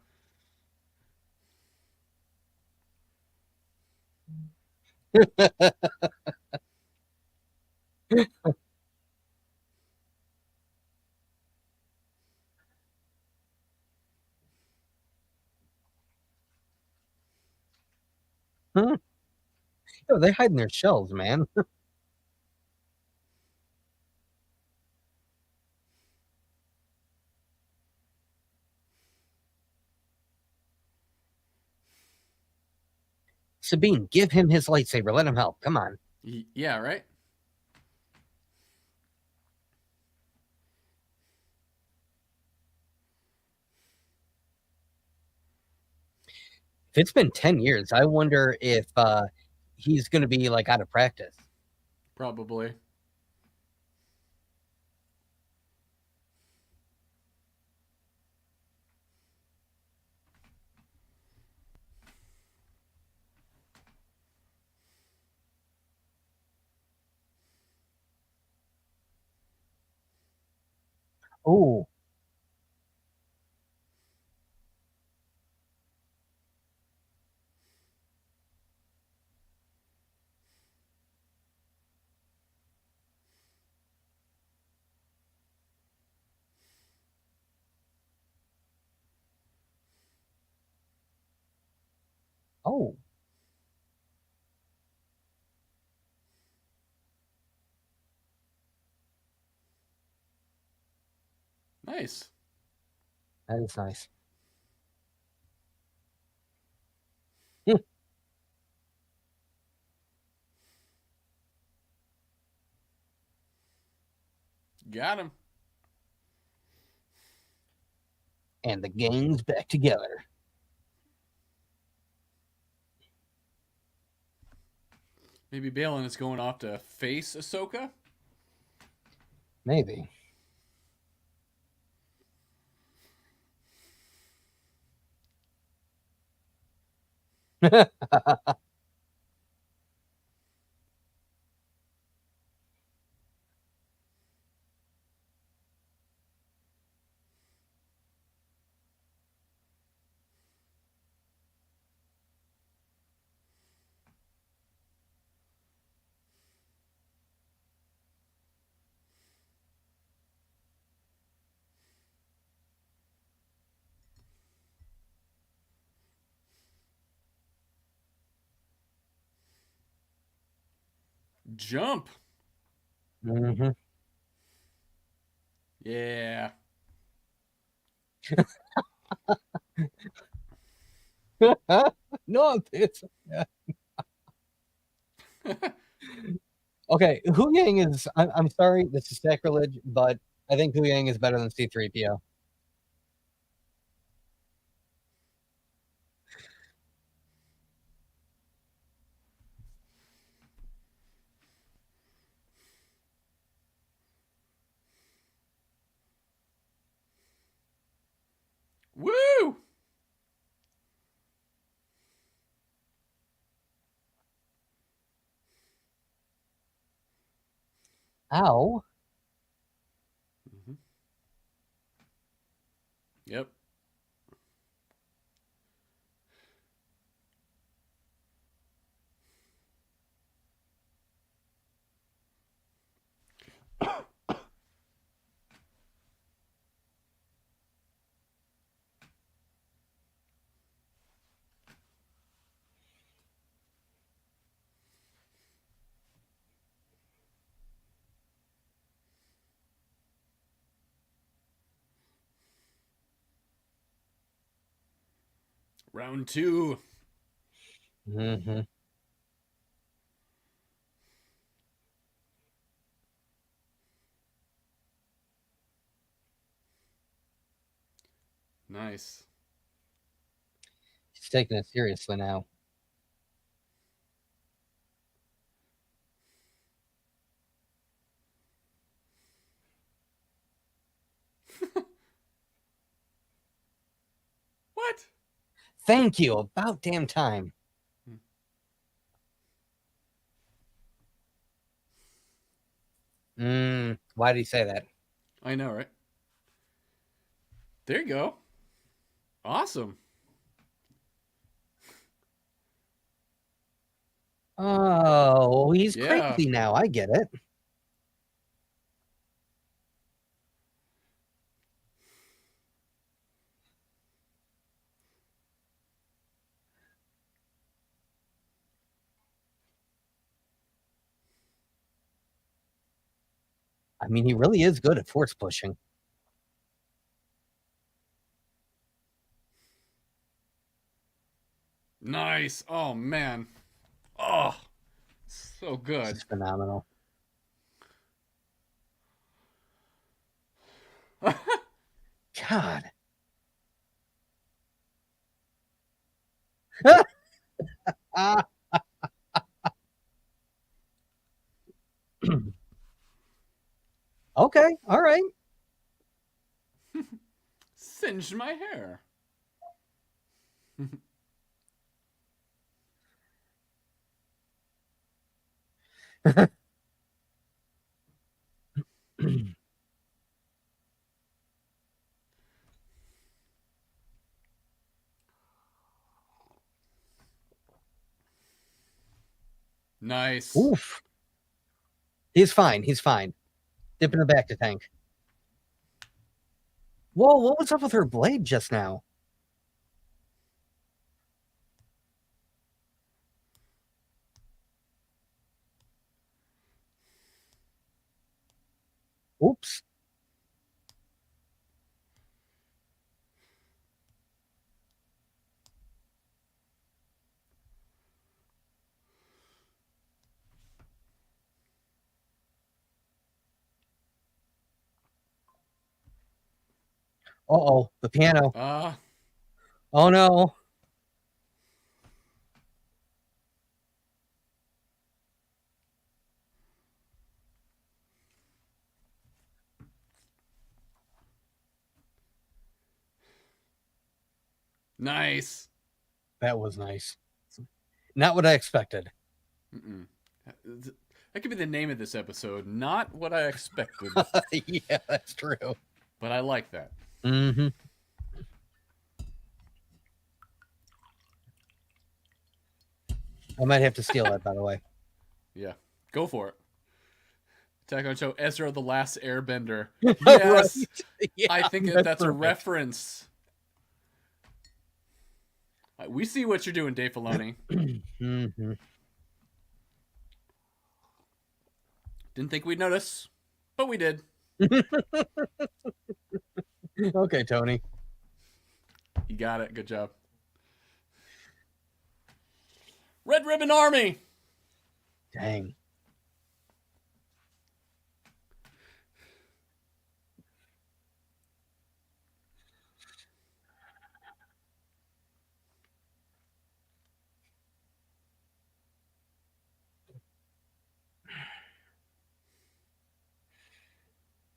Oh, they hide in their shells, man. Sabine, give him his lightsaber. Let him help. Come on. Yeah, right? If it's been 10 years, I wonder if he's going to be like out of practice. Probably. Oh. Oh. Nice. That is nice. Got him. And the gang's back together. Maybe Balin is going off to face Ahsoka? Maybe. Jump. Mm-hmm. Yeah. No, it's okay. Hu Yang is. I'm sorry, this is sacrilege, but I think Hu Yang is better than C-3PO. Woo! Ow. Mm-hmm. Yep. Round 2. Mm-hmm. Nice. He's taking it seriously now. What? Thank you. About damn time. Why did he say that? I know, right? There you go. Awesome. Oh, he's Yeah. crazy now. I get it. I mean, he really is good at force pushing. Nice. Oh, man. Oh, so good. This is phenomenal. God. Okay. All right. Singed my hair. Nice. Oof. He's fine. He's fine. Dipping it back to tank. Whoa, what was up with her blade just now? Oops. Uh-oh, the piano. Oh, no. Nice. That was nice. Not what I expected. That could be the name of this episode. Not what I expected. Yeah, that's true. But I like that. Mm-hmm. I might have to steal that, by the way. Yeah, go for it. Attack on Show, Ezra the Last Airbender. Yes, Right. Yeah, I think that's perfect. a reference. We see what you're doing, Dave Filoni. Mm-hmm. Didn't think we'd notice, but we did. Okay, Tony. You got it. Good job. Red Ribbon Army. Dang.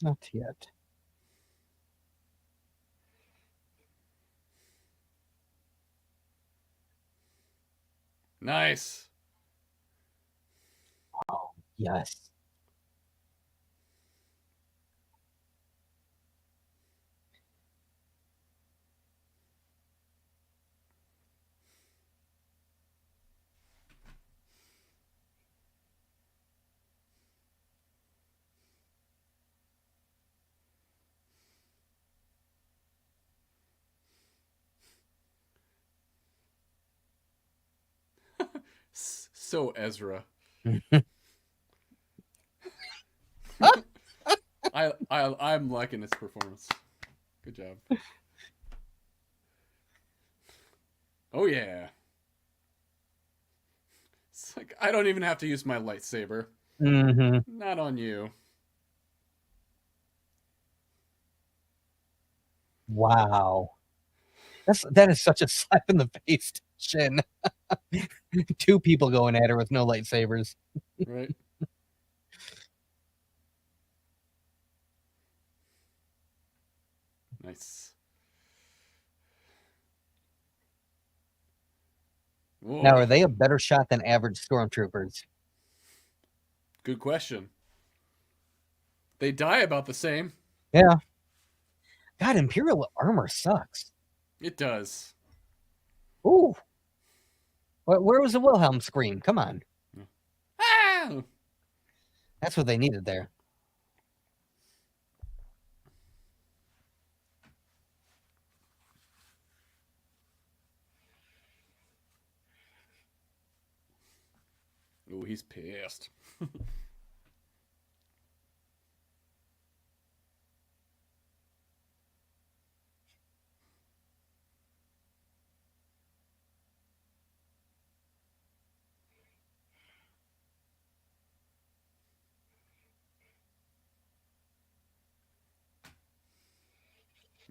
Not yet. Nice. Oh, yes. So Ezra. I'm liking his performance. Good job. Oh yeah. It's like I don't even have to use my lightsaber. Mm-hmm. Not on you. Wow. That is such a slap in the face, Shin. Two people going at her with no lightsabers. Right. Nice. Whoa. Now, are they a better shot than average stormtroopers? Good question. They die about the same. Yeah. God, Imperial armor sucks. It does. Ooh. Where was the Wilhelm scream? Come on. Ah! That's what they needed there. Oh, he's pissed.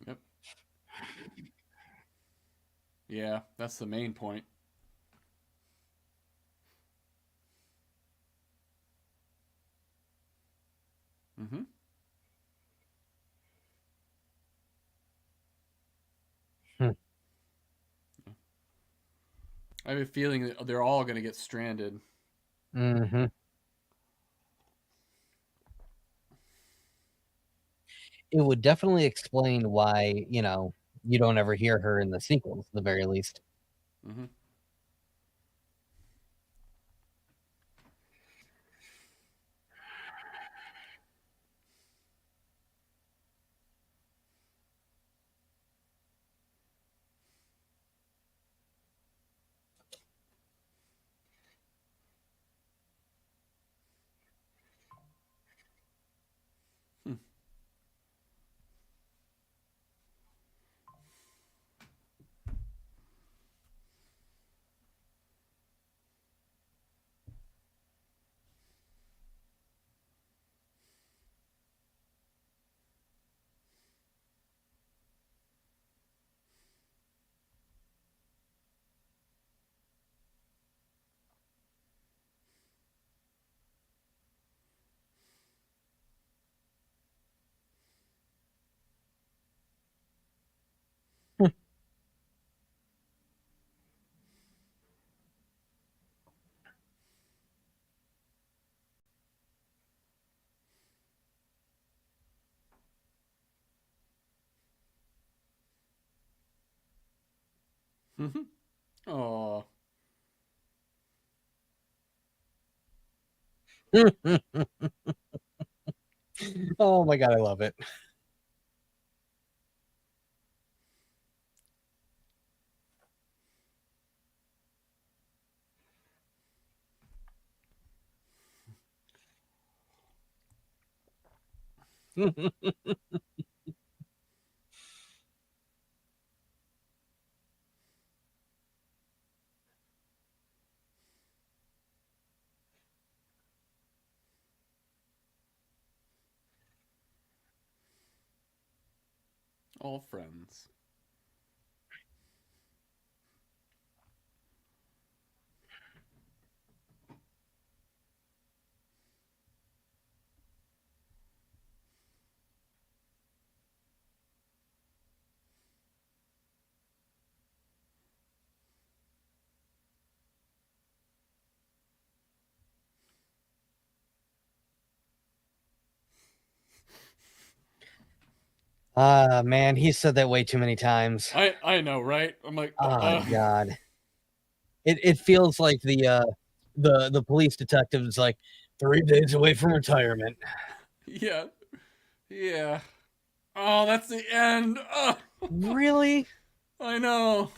Yep. Yeah, that's the main point. Mm-hmm. I have a feeling that they're all going to get stranded. Mm-hmm. It would definitely explain why, you don't ever hear her in the sequels, at the very least. Mm-hmm. Hmm. Mm-hmm. Oh. Oh my God, I love it. All friends. Man, he said that way too many times. I know, right? I'm like, Oh God. It feels like the police detective is like 3 days away from retirement. Yeah. Yeah. Oh, that's the end. Oh. Really? I know.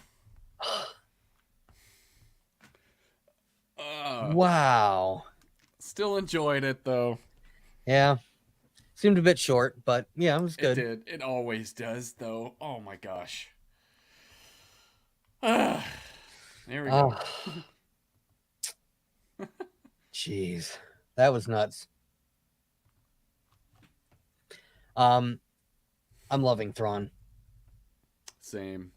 Wow. Still enjoyed it though. Yeah. Seemed a bit short, but yeah, it was good. It did. It always does though. Oh my gosh. There we go. Jeez, that was nuts. I'm loving Thrawn. Same.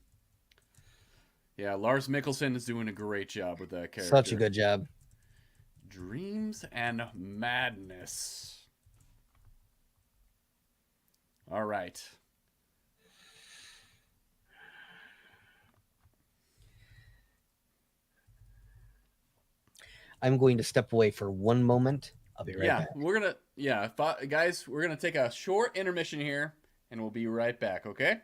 Yeah, Lars Mikkelsen is doing a great job with that character. Such a good job. Dreams and madness. All right. I'm going to step away for one moment. I'll be right back. Guys, we're gonna take a short intermission here, and we'll be right back. Okay.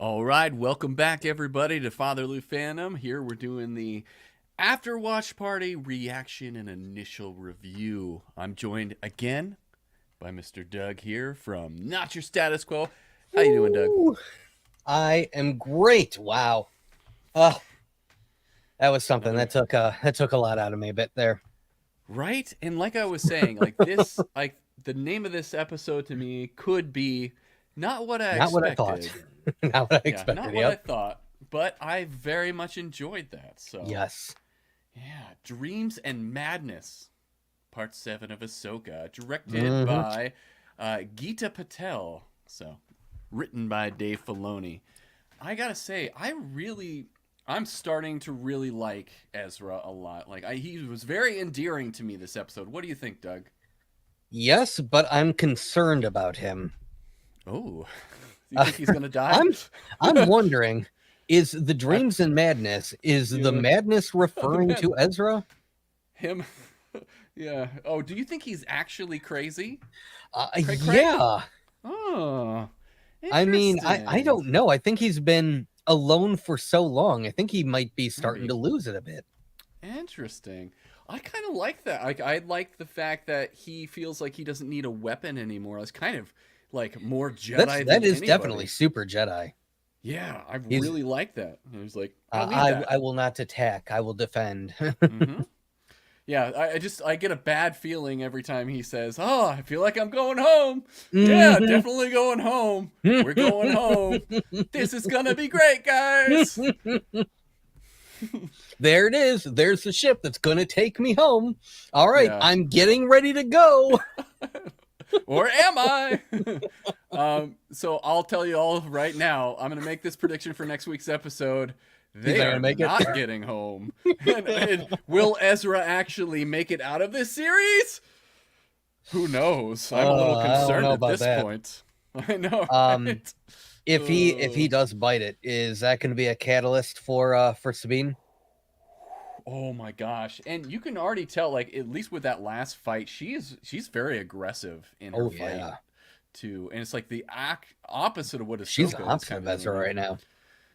All right, welcome back, everybody, to Fatherly Fandom. Here we're doing the After Watch Party reaction and initial review. I'm joined again by Mr. Doug here from Not Your Status Quo. How you doing, Doug? I am great. Wow. That was something that took a lot out of me a bit there. Right? And like I was saying, like this, like the name of this episode to me could be not what I expected. What I thought. Not what I expected. Not what I thought, but I very much enjoyed that. So yes. Yeah, Dreams and Madness, Part 7 of Ahsoka, directed by Geeta Patel. So, written by Dave Filoni. I gotta say, I'm starting to really like Ezra a lot. Like, he was very endearing to me this episode. What do you think, Doug? Yes, but I'm concerned about him. Oh, you think he's gonna die? I'm wondering, is the Dreams and Madness, is the madness referring to Ezra? Him? Yeah. Oh, do you think he's actually crazy? Yeah. Oh. I mean, I don't know. I think he's been alone for so long. I think he might be starting to lose it a bit. Interesting. I kind of like that. Like, I like the fact that he feels like he doesn't need a weapon anymore. It's kind of like more Jedi That than is anybody. definitely super Jedi. Yeah, I He's- really like that. He was like, I don't need that. I will not attack. I will defend. Mm-hmm. Yeah, I get a bad feeling every time he says, "Oh, I feel like I'm going home." Yeah, definitely going home. We're going home. This is gonna be great, guys. There it is. There's the ship that's gonna take me home. All right, Yeah. I'm getting ready to go. Or am I? So I'll tell you all right now. I'm gonna make this prediction for next week's episode. They are not getting home. And will Ezra actually make it out of this series? Who knows? I'm a little concerned at this point. I know. Right? If he does bite it, is that going to be a catalyst for Sabine? Oh my gosh! And you can already tell, like, at least with that last fight, she's very aggressive in her fight too. And it's like the opposite of what Ahsoka she's opposite of Ezra right now.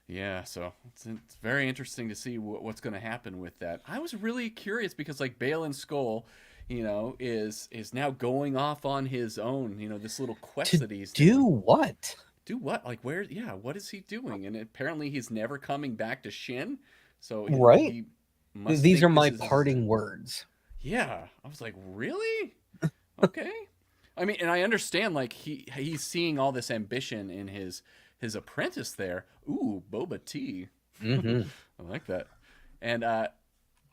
Yeah, so it's very interesting to see what's going to happen with that. I was really curious because, like, Baylan Skoll, is now going off on his own. This little quest that he's doing. Do what? Do what? Like, where? Yeah, what is he doing? And apparently he's never coming back to Shin. So right. These are my parting words. Yeah, I was like, really? Okay. I mean, and I understand, like, he's seeing all this ambition in his apprentice there. Ooh, Boba Tea. Mm-hmm. I like that. And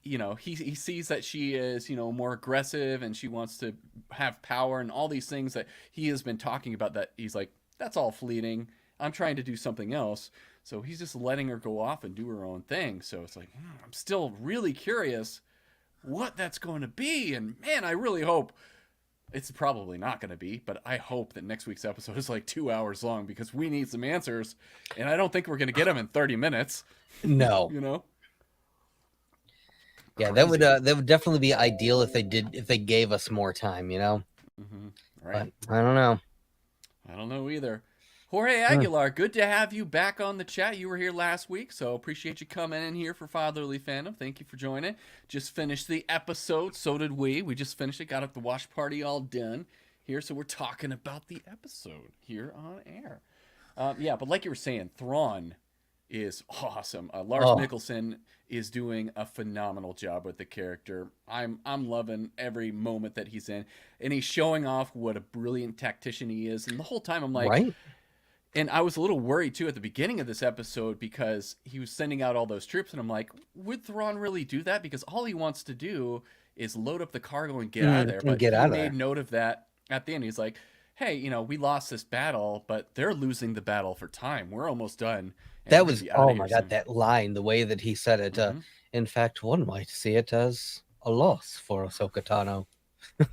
he sees that she is, more aggressive and she wants to have power and all these things that he has been talking about, that he's like, that's all fleeting. I'm trying to do something else. So he's just letting her go off and do her own thing. So it's like, I'm still really curious what that's going to be. And man, I really hope it's probably not going to be, but I hope that next week's episode is like 2 hours long, because we need some answers. And I don't think we're going to get them in 30 minutes. No. Yeah, that would definitely be ideal if they gave us more time, Mm-hmm. Right. But I don't know. I don't know either. Jorge Aguilar, good to have you back on the chat. You were here last week, so appreciate you coming in here for Fatherly Fandom. Thank you for joining. Just finished the episode. So did we. We just finished it. Got up the watch party all done here, so we're talking about the episode here on air. Yeah, but like you were saying, Thrawn is awesome. Lars Mikkelsen is doing a phenomenal job with the character. I'm loving every moment that he's in, and he's showing off what a brilliant tactician he is. And the whole time I'm like, right? And I was a little worried too at the beginning of this episode, because he was sending out all those troops, and I'm like, would Thrawn really do that? Because all he wants to do is load up the cargo and get out of there. But he made note of that at the end. He's like, hey, we lost this battle, but they're losing the battle for time. We're almost done. That was, oh my God, that line, the way that he said it. In fact, one might see it as a loss for Ahsoka Tano.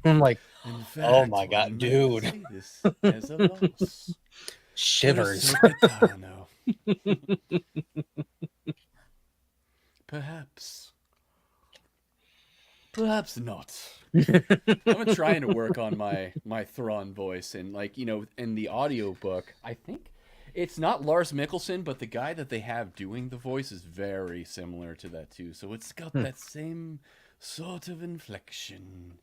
I'm like, oh my God, dude. See this as a loss. Shivers. Perhaps not. I'm trying to work on my Thrawn voice, and in the audiobook, I think it's not Lars Mikkelsen, but the guy that they have doing the voice is very similar to that too. So it's got that same sort of inflection.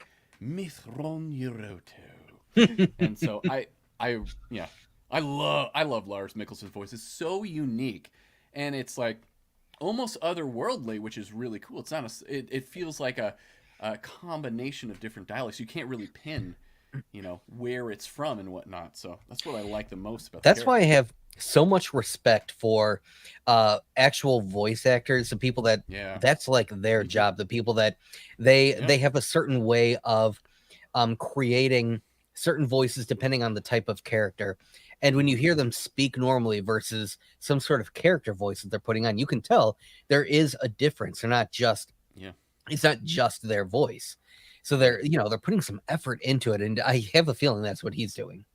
Mithron Yoroto. And so I love Lars Mikkelsen's voice. It's so unique, and it's like almost otherworldly, which is really cool. It's not it feels like a combination of different dialects. You can't really pin, where it's from and whatnot. So that's what I like the most about. That's why I have so much respect for actual voice actors, the people that that's like their job, the people that they have a certain way of creating certain voices depending on the type of character. And when you hear them speak normally versus some sort of character voice that they're putting on, you can tell there is a difference. They're not just it's not just their voice. So they're putting some effort into it, and I have a feeling that's what he's doing.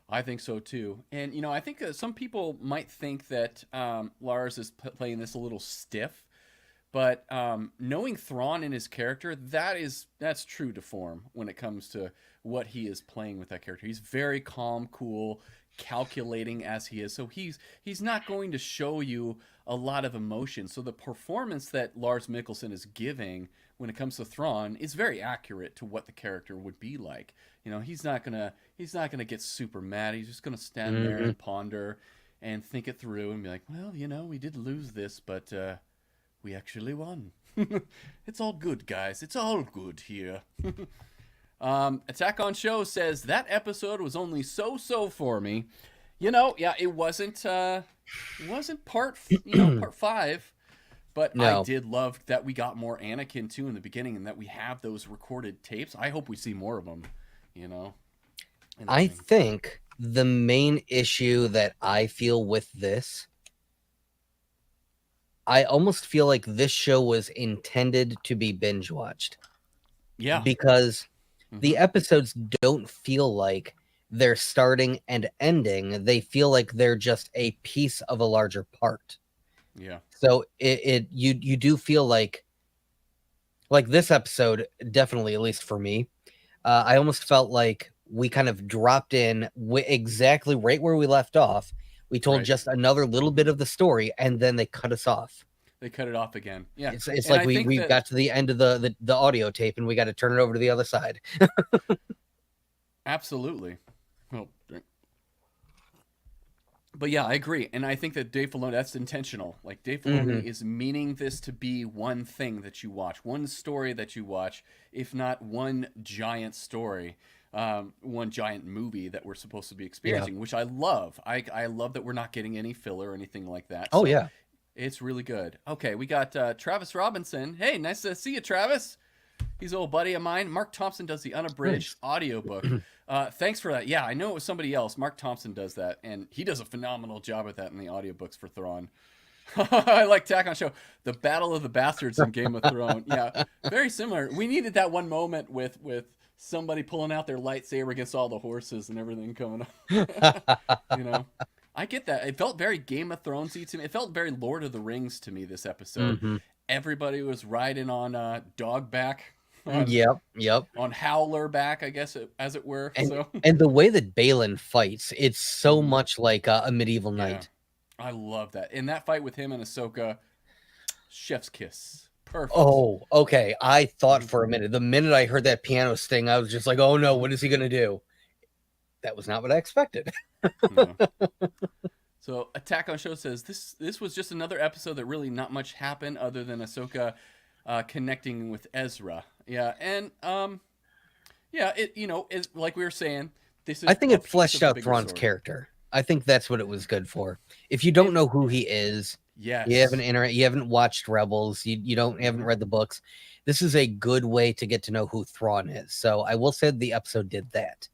I think so too. And I think some people might think that Lars is playing this a little stiff, but knowing Thrawn in his character, that's true to form when it comes to what he is playing with that character. He's very calm, cool, calculating as he is. So he's not going to show you a lot of emotion. So the performance that Lars Mikkelsen is giving when it comes to Thrawn is very accurate to what the character would be like. You know, he's not gonna get super mad. He's just gonna stand there and ponder and think it through and be like, well, you know, we did lose this, but we actually won. It's all good, guys. It's all good here. Attack on Show says that episode was only so for me. You know, yeah, it wasn't part 5, but no. I did love that we got more Anakin too in the beginning, and that we have those recorded tapes. I hope we see more of them. You know, I think the main issue that I feel with this, I almost feel like this show was intended to be binge watched. Yeah, because the episodes don't feel like they're starting and ending. They feel like they're just a piece of a larger part. Yeah. So you do feel like this episode, definitely, at least for me, I almost felt like we kind of dropped in exactly right where we left off. We told just another little bit of the story, and then they cut us off. They cut it off again. Yeah, it's like we got to the end of the audio tape, and we got to turn it over to the other side. Absolutely. Well, but yeah, I agree, and I think that Dave Filoni, that's intentional. Like, Dave Filoni is meaning this to be one thing that you watch, one story that you watch, if not one giant story, one giant movie that we're supposed to be experiencing, which I love. I love that we're not getting any filler or anything like that. Oh, yeah. It's really good. Okay, we got Travis Robinson. Hey, nice to see you, Travis. He's an old buddy of mine. Mark Thompson does the unabridged audiobook. Thanks for that. Yeah, I know it was somebody else. Mark Thompson does that, and he does a phenomenal job at that in the audiobooks for Thrawn. I like Tack on Show. The Battle of the Bastards in Game of Thrones. Yeah, very similar. We needed that one moment with somebody pulling out their lightsaber against all the horses and everything coming up. You know? I get that. It felt very Game of Thrones-y to me. It felt very Lord of the Rings to me, this episode. Everybody was riding on Dogback. Yep. On Howler back, I guess, as it were. And the way that Balin fights, it's so much like a medieval knight. Yeah. I love that. In that fight with him and Ahsoka, chef's kiss. Perfect. Oh, okay. I thought for a minute. The minute I heard that piano sting, I was just like, oh no, what is he going to do? That was not what I expected. No. So Attack on Show says this was just another episode that really not much happened other than Ahsoka connecting with Ezra. Yeah, and it like we were saying, this is. I think it fleshed out Thrawn's character. I think that's what it was good for. If you don't know who he is, you haven't watched Rebels, you haven't read the books, this is a good way to get to know who Thrawn is. So I will say the episode did that.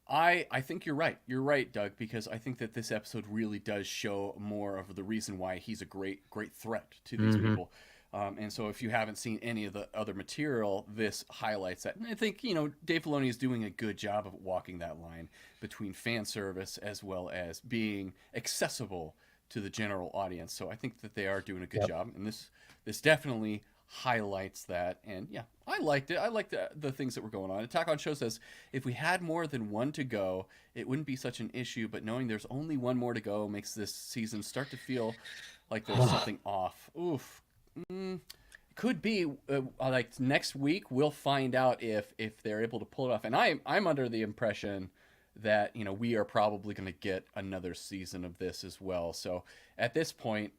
I think you're right. You're right, Doug, because I think that this episode really does show more of the reason why he's a great threat to these people. And so if you haven't seen any of the other material, this highlights that. And I think, Dave Filoni is doing a good job of walking that line between fan service as well as being accessible to the general audience. So I think that they are doing a good job. And this definitely highlights that. And yeah, I liked it. I liked the things that were going on. Attack on Show says, if we had more than one to go, it wouldn't be such an issue. But knowing there's only one more to go makes this season start to feel like there's something off. Oof. Could be like next week we'll find out if they're able to pull it off. And I'm under the impression that we are probably going to get another season of this as well. So at this point,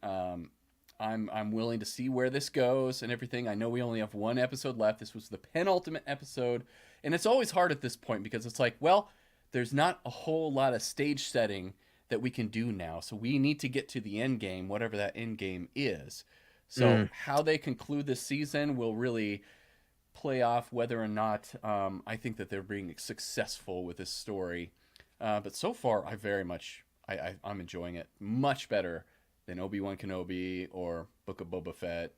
I'm willing to see where this goes and everything. I know we only have one episode left. This was the penultimate episode, and it's always hard at this point because it's like, well, there's not a whole lot of stage setting that we can do now. So we need to get to the end game, whatever that end game is. So how they conclude this season will really play off whether or not I think that they're being successful with this story. But so far, I'm enjoying it much better than Obi-Wan Kenobi or Book of Boba Fett.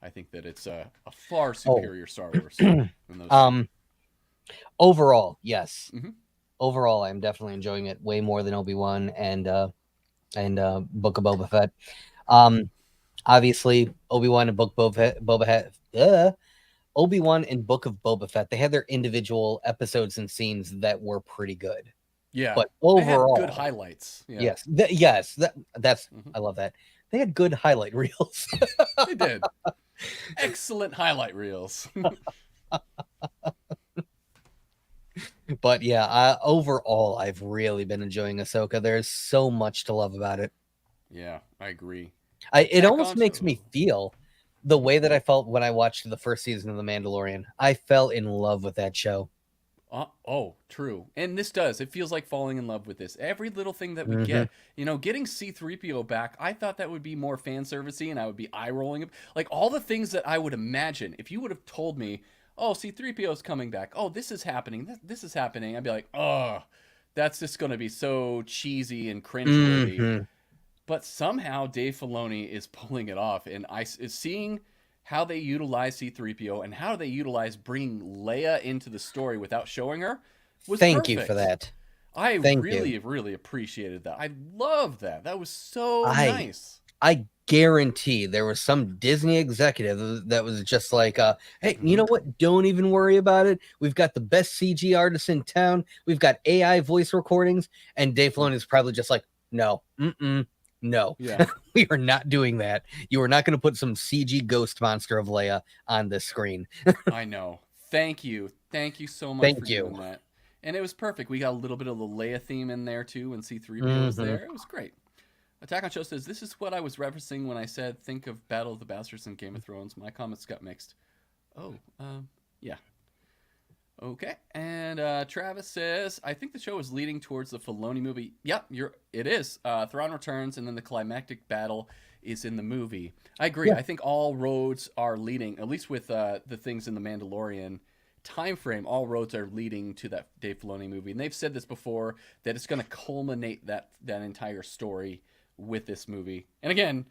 I think that it's a far superior Star Wars. Than those overall, yes. Overall, I'm definitely enjoying it way more than Obi-Wan and Book of Boba Fett. Obviously, Obi-Wan and Book of Boba Fett, they had their individual episodes and scenes that were pretty good. Yeah, But they had overall, good highlights. Yeah. yes, that's I love that. They had good highlight reels. They did. Excellent highlight reels. But yeah, overall, I've really been enjoying Ahsoka. There's so much to love about it. Yeah, I agree. It almost makes me feel the way that I felt when I watched the first season of The Mandalorian. I fell in love with that show. Oh, true. And this does. It feels like falling in love with this. Every little thing that we Mm-hmm. get, getting C-3PO back, I thought that would be more fan servicey and I would be eye rolling. Like all the things that I would imagine. If you would have told me, oh, C-3PO is coming back. Oh, this is happening. This is happening. I'd be like, oh, that's just going to be so cheesy and cringeworthy. Mm-hmm. But somehow Dave Filoni is pulling it off. And is seeing how they utilize C-3PO and how they utilize bringing Leia into the story without showing her was Thank you perfect. for that. I really appreciated that. I love that. That was so nice. I guarantee there was some Disney executive that was just like, hey, you know what? Don't even worry about it. We've got the best CG artists in town. We've got AI voice recordings. And Dave Filoni is probably just like, no, no, yeah. We are not doing that. You are not going to put some CG ghost monster of Leia on this screen. I know. Thank you. Thank you so much for doing that. And it was perfect. We got a little bit of the Leia theme in there too when C-3PO was there. It was great. Attack on Show says, this is what I was referencing when I said, think of Battle of the Bastards and Game of Thrones. My comments got mixed. Oh, yeah. Okay. And Travis says, I think the show is leading towards the Filoni movie. Yep, it is. Thrawn returns, and then the climactic battle is in the movie. I agree. Yeah. I think all roads are leading, at least with the things in the Mandalorian time frame, all roads are leading to that Dave Filoni movie. And they've said this before, that it's going to culminate that entire story with this movie. And again,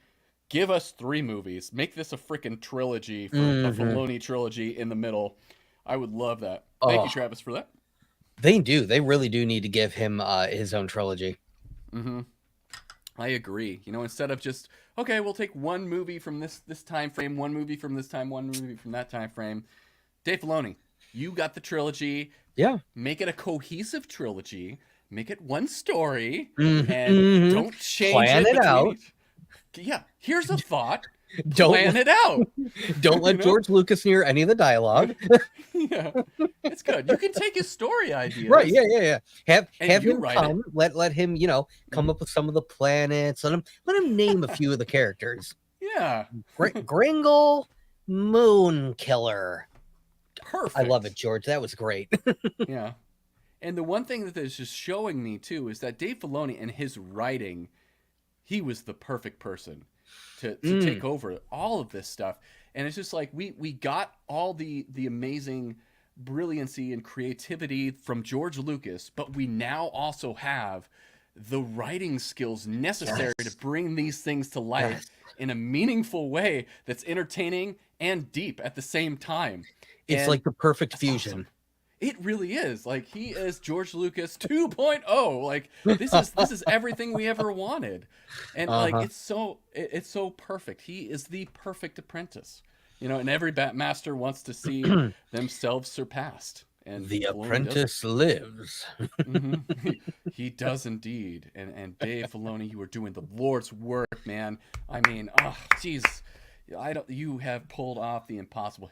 give us 3 movies. Make this a freaking trilogy for a Filoni trilogy in the middle. I would love that. Thank you, Travis, for that. They do. They really do need to give him his own trilogy. I agree. Instead of just, okay, we'll take one movie from this time frame, one movie from this time, one movie from that time frame. Dave Filoni, you got the trilogy. Yeah. Make it a cohesive trilogy. Make it one story. And don't change Plan it out. Yeah. Here's a thought. Don't plan it out. Don't let George Lucas hear any of the dialogue. Yeah, it's good. You can take his story ideas. Right. Yeah. Have him come. Let him, come up with some of the planets. Let him name a few of the characters. Yeah. Gringle Moon Killer. Perfect. I love it, George. That was great. Yeah. And the one thing that is just showing me too is that Dave Filoni and his writing, he was the perfect person to take over all of this stuff. And it's just like we got all the amazing brilliancy and creativity from George Lucas, but we now also have the writing skills necessary to bring these things to life in a meaningful way that's entertaining and deep at the same time. It's like the perfect fusion. Awesome. It really is. Like, he is George Lucas 2.0. Like, this is everything we ever wanted. And like, it's so perfect. He is the perfect apprentice. And every Batmaster wants to see themselves surpassed. And the apprentice lives. He does indeed. And Dave Filoni, you are doing the Lord's work, man. I mean, jeez. You have pulled off the impossible.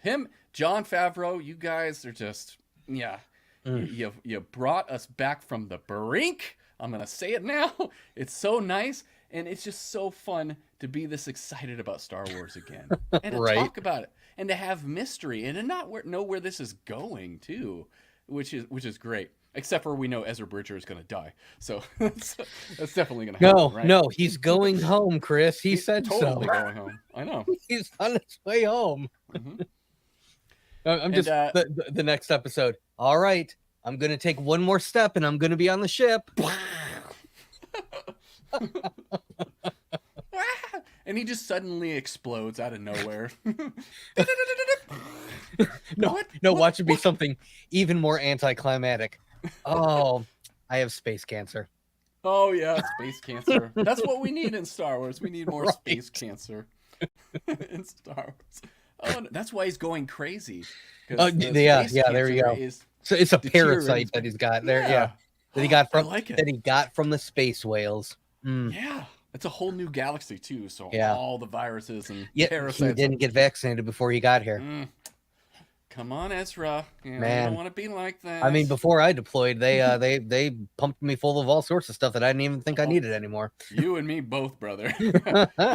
Jon Favreau, you guys are just... Yeah, you brought us back from the brink. I'm going to say it now. It's so nice, and it's just so fun to be this excited about Star Wars again. And to talk about it, and to have mystery, and to not know where this is going, too, which is great. Except for we know Ezra Bridger is going to die. So that's definitely going to happen, right? No, he's going home, Chris. He's said totally going home. I know. He's on his way home. I'm just the next episode. All right, I'm gonna take one more step, and I'm gonna be on the ship. And he just suddenly explodes out of nowhere. Watch it be something even more anticlimactic. Oh, I have space cancer. Oh yeah, space cancer. That's what we need in Star Wars. We need more space cancer in Star Wars. Oh, that's why he's going crazy. There you go. So it's a parasite that he's got there. Yeah. that he got from I like it. that he got from the space whales. Yeah, it's a whole new galaxy too. So Yeah. all the viruses and He parasites. didn't get vaccinated before he got here. Come on, Ezra. You Man. don't want to be like that. I mean, before I deployed, they pumped me full of all sorts of stuff that I didn't even think I needed anymore. You and me both, brother.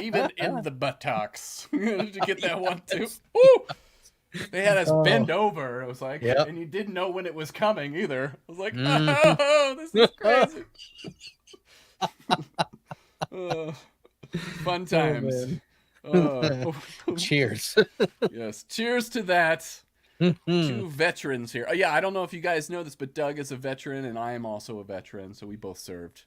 Even in the buttocks. Did you get that one too? Woo! They had us bend over. It was like, and you didn't know when it was coming either. I was like, oh, this is crazy. Fun times. Cheers. Yes, cheers to that. Two veterans here. Yeah, I don't know if you guys know this, but Doug is a veteran and I am also a veteran, so we both served.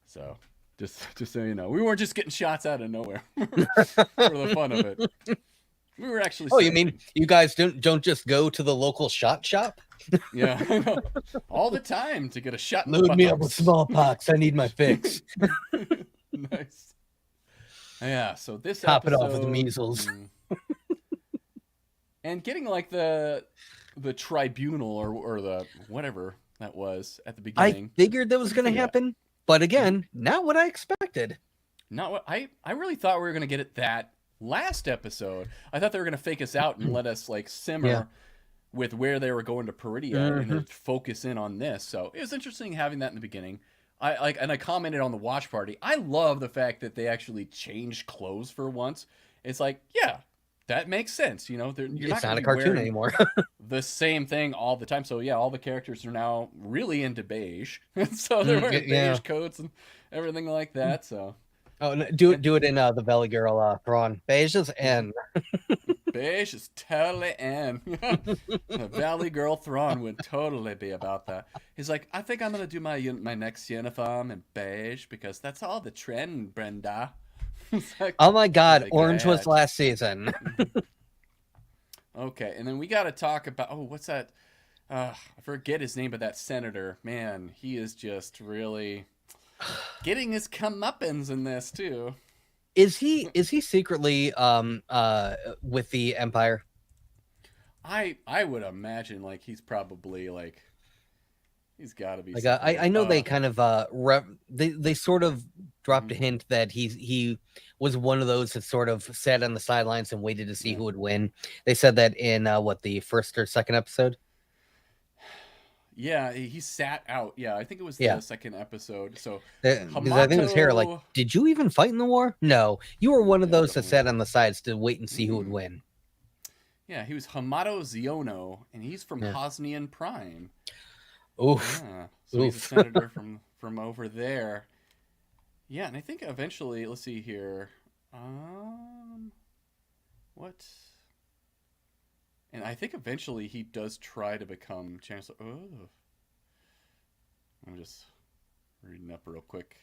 So, just so you know, we weren't just getting shots out of nowhere for the fun of it. We were actually. Oh, you mean you guys don't just go to the local shot shop? Yeah, I know. All the time to get a shot. Load me up with smallpox. I need my fix. Nice. Yeah, so this top episode, it off with the measles. And getting like the tribunal or the whatever that was at the beginning. I figured that was going to happen, but again, not what I expected. Not what I really thought we were going to get it that last episode. I thought they were going to fake us out and let us like simmer with where they were going to Peridia and then focus in on this. So it was interesting having that in the beginning. I commented on the watch party. I love the fact that they actually changed clothes for once. It's like, yeah, that makes sense. You know, you're not a cartoon anymore. The same thing all the time. So yeah, all the characters are now really into beige. So they're wearing beige coats and everything like that. So do it in the Valley Girl Thrawn. Beige is in. Beige is totally in. The Valley Girl Thrawn would totally be about that. He's like, I think I'm gonna do my next uniform in beige because that's all the trend, Brenda. Like, oh my God, orange was last season. Okay, and then we got to talk about what's that? I forget his name, but that senator, man, he is just really getting his comeuppance in this too. Is he secretly with the Empire? I would imagine like he's probably like he's got to be. Like I know they kind of they sort of dropped a hint that he was one of those that sort of sat on the sidelines and waited to see who would win. They said that in the first or second episode. Yeah, he sat out. Yeah, I think it was the second episode. So because I think it was here. Like, did you even fight in the war? No, you were one of those that sat on the sides to wait and see who would win. Yeah, he was Hamato Ziono, and he's from Hosnian Prime. Oof. Yeah, so he's a senator from over there. Yeah, and I think eventually, let's see here. What? And I think eventually he does try to become chancellor. Oh. I'm just reading up real quick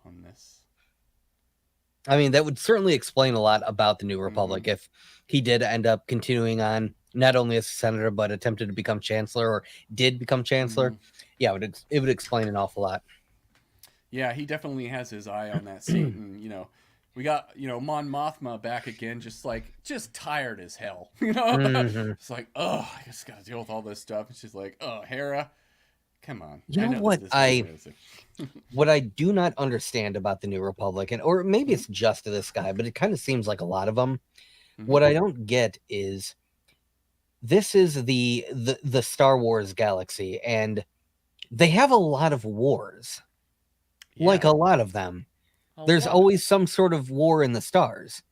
on this. I mean, that would certainly explain a lot about the New Republic if he did end up continuing on, not only as a senator, but attempted to become chancellor or did become chancellor. Yeah, it would explain an awful lot. Yeah, he definitely has his eye on that seat. And, we got, Mon Mothma back again, just tired as hell. It's like, oh, I just got to deal with all this stuff. And she's like, oh, Hera, come on. You know what what I do not understand about the New Republic, or maybe it's just this guy, but it kind of seems like a lot of them. What I don't get is this is the Star Wars galaxy, and they have a lot of wars. Yeah. Like a lot of them. There's always some sort of war in the stars.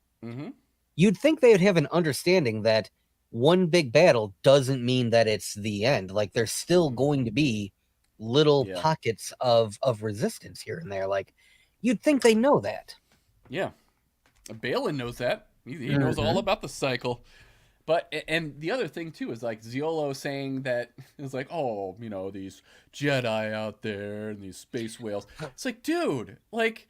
You'd think they would have an understanding that one big battle doesn't mean that it's the end. Like, there's still going to be little pockets of resistance here and there. Like, you'd think they know that. Yeah. Balin knows that. He knows all about the cycle. But, and the other thing, too, is like Ziolo saying that it's like, oh, these Jedi out there and these space whales. It's like, dude, like,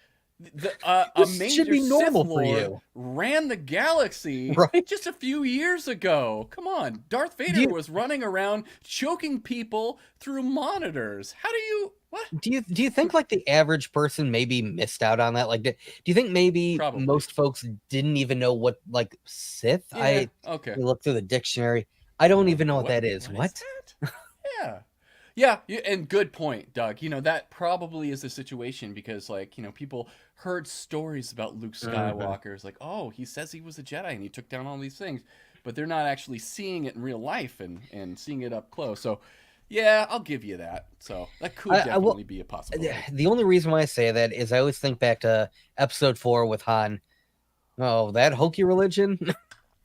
a major should be normal Sith for Lord you. Ran the galaxy just a few years ago. Come on. Darth Vader was running around choking people through monitors. How do you... What? Do you think like the average person maybe missed out on that? Like, do you think maybe most folks didn't even know what like Sith? Yeah, I looked through the dictionary. I don't even know what that is. What? Is that? Yeah, and good point, Doug. That probably is the situation because, like, people heard stories about Luke Skywalker. It's like, oh, he says he was a Jedi and he took down all these things, but they're not actually seeing it in real life and seeing it up close. So, yeah, I'll give you that. So that could definitely be a possibility. The only reason why I say that is I always think back to Episode 4 with Han. Oh, that hokey religion.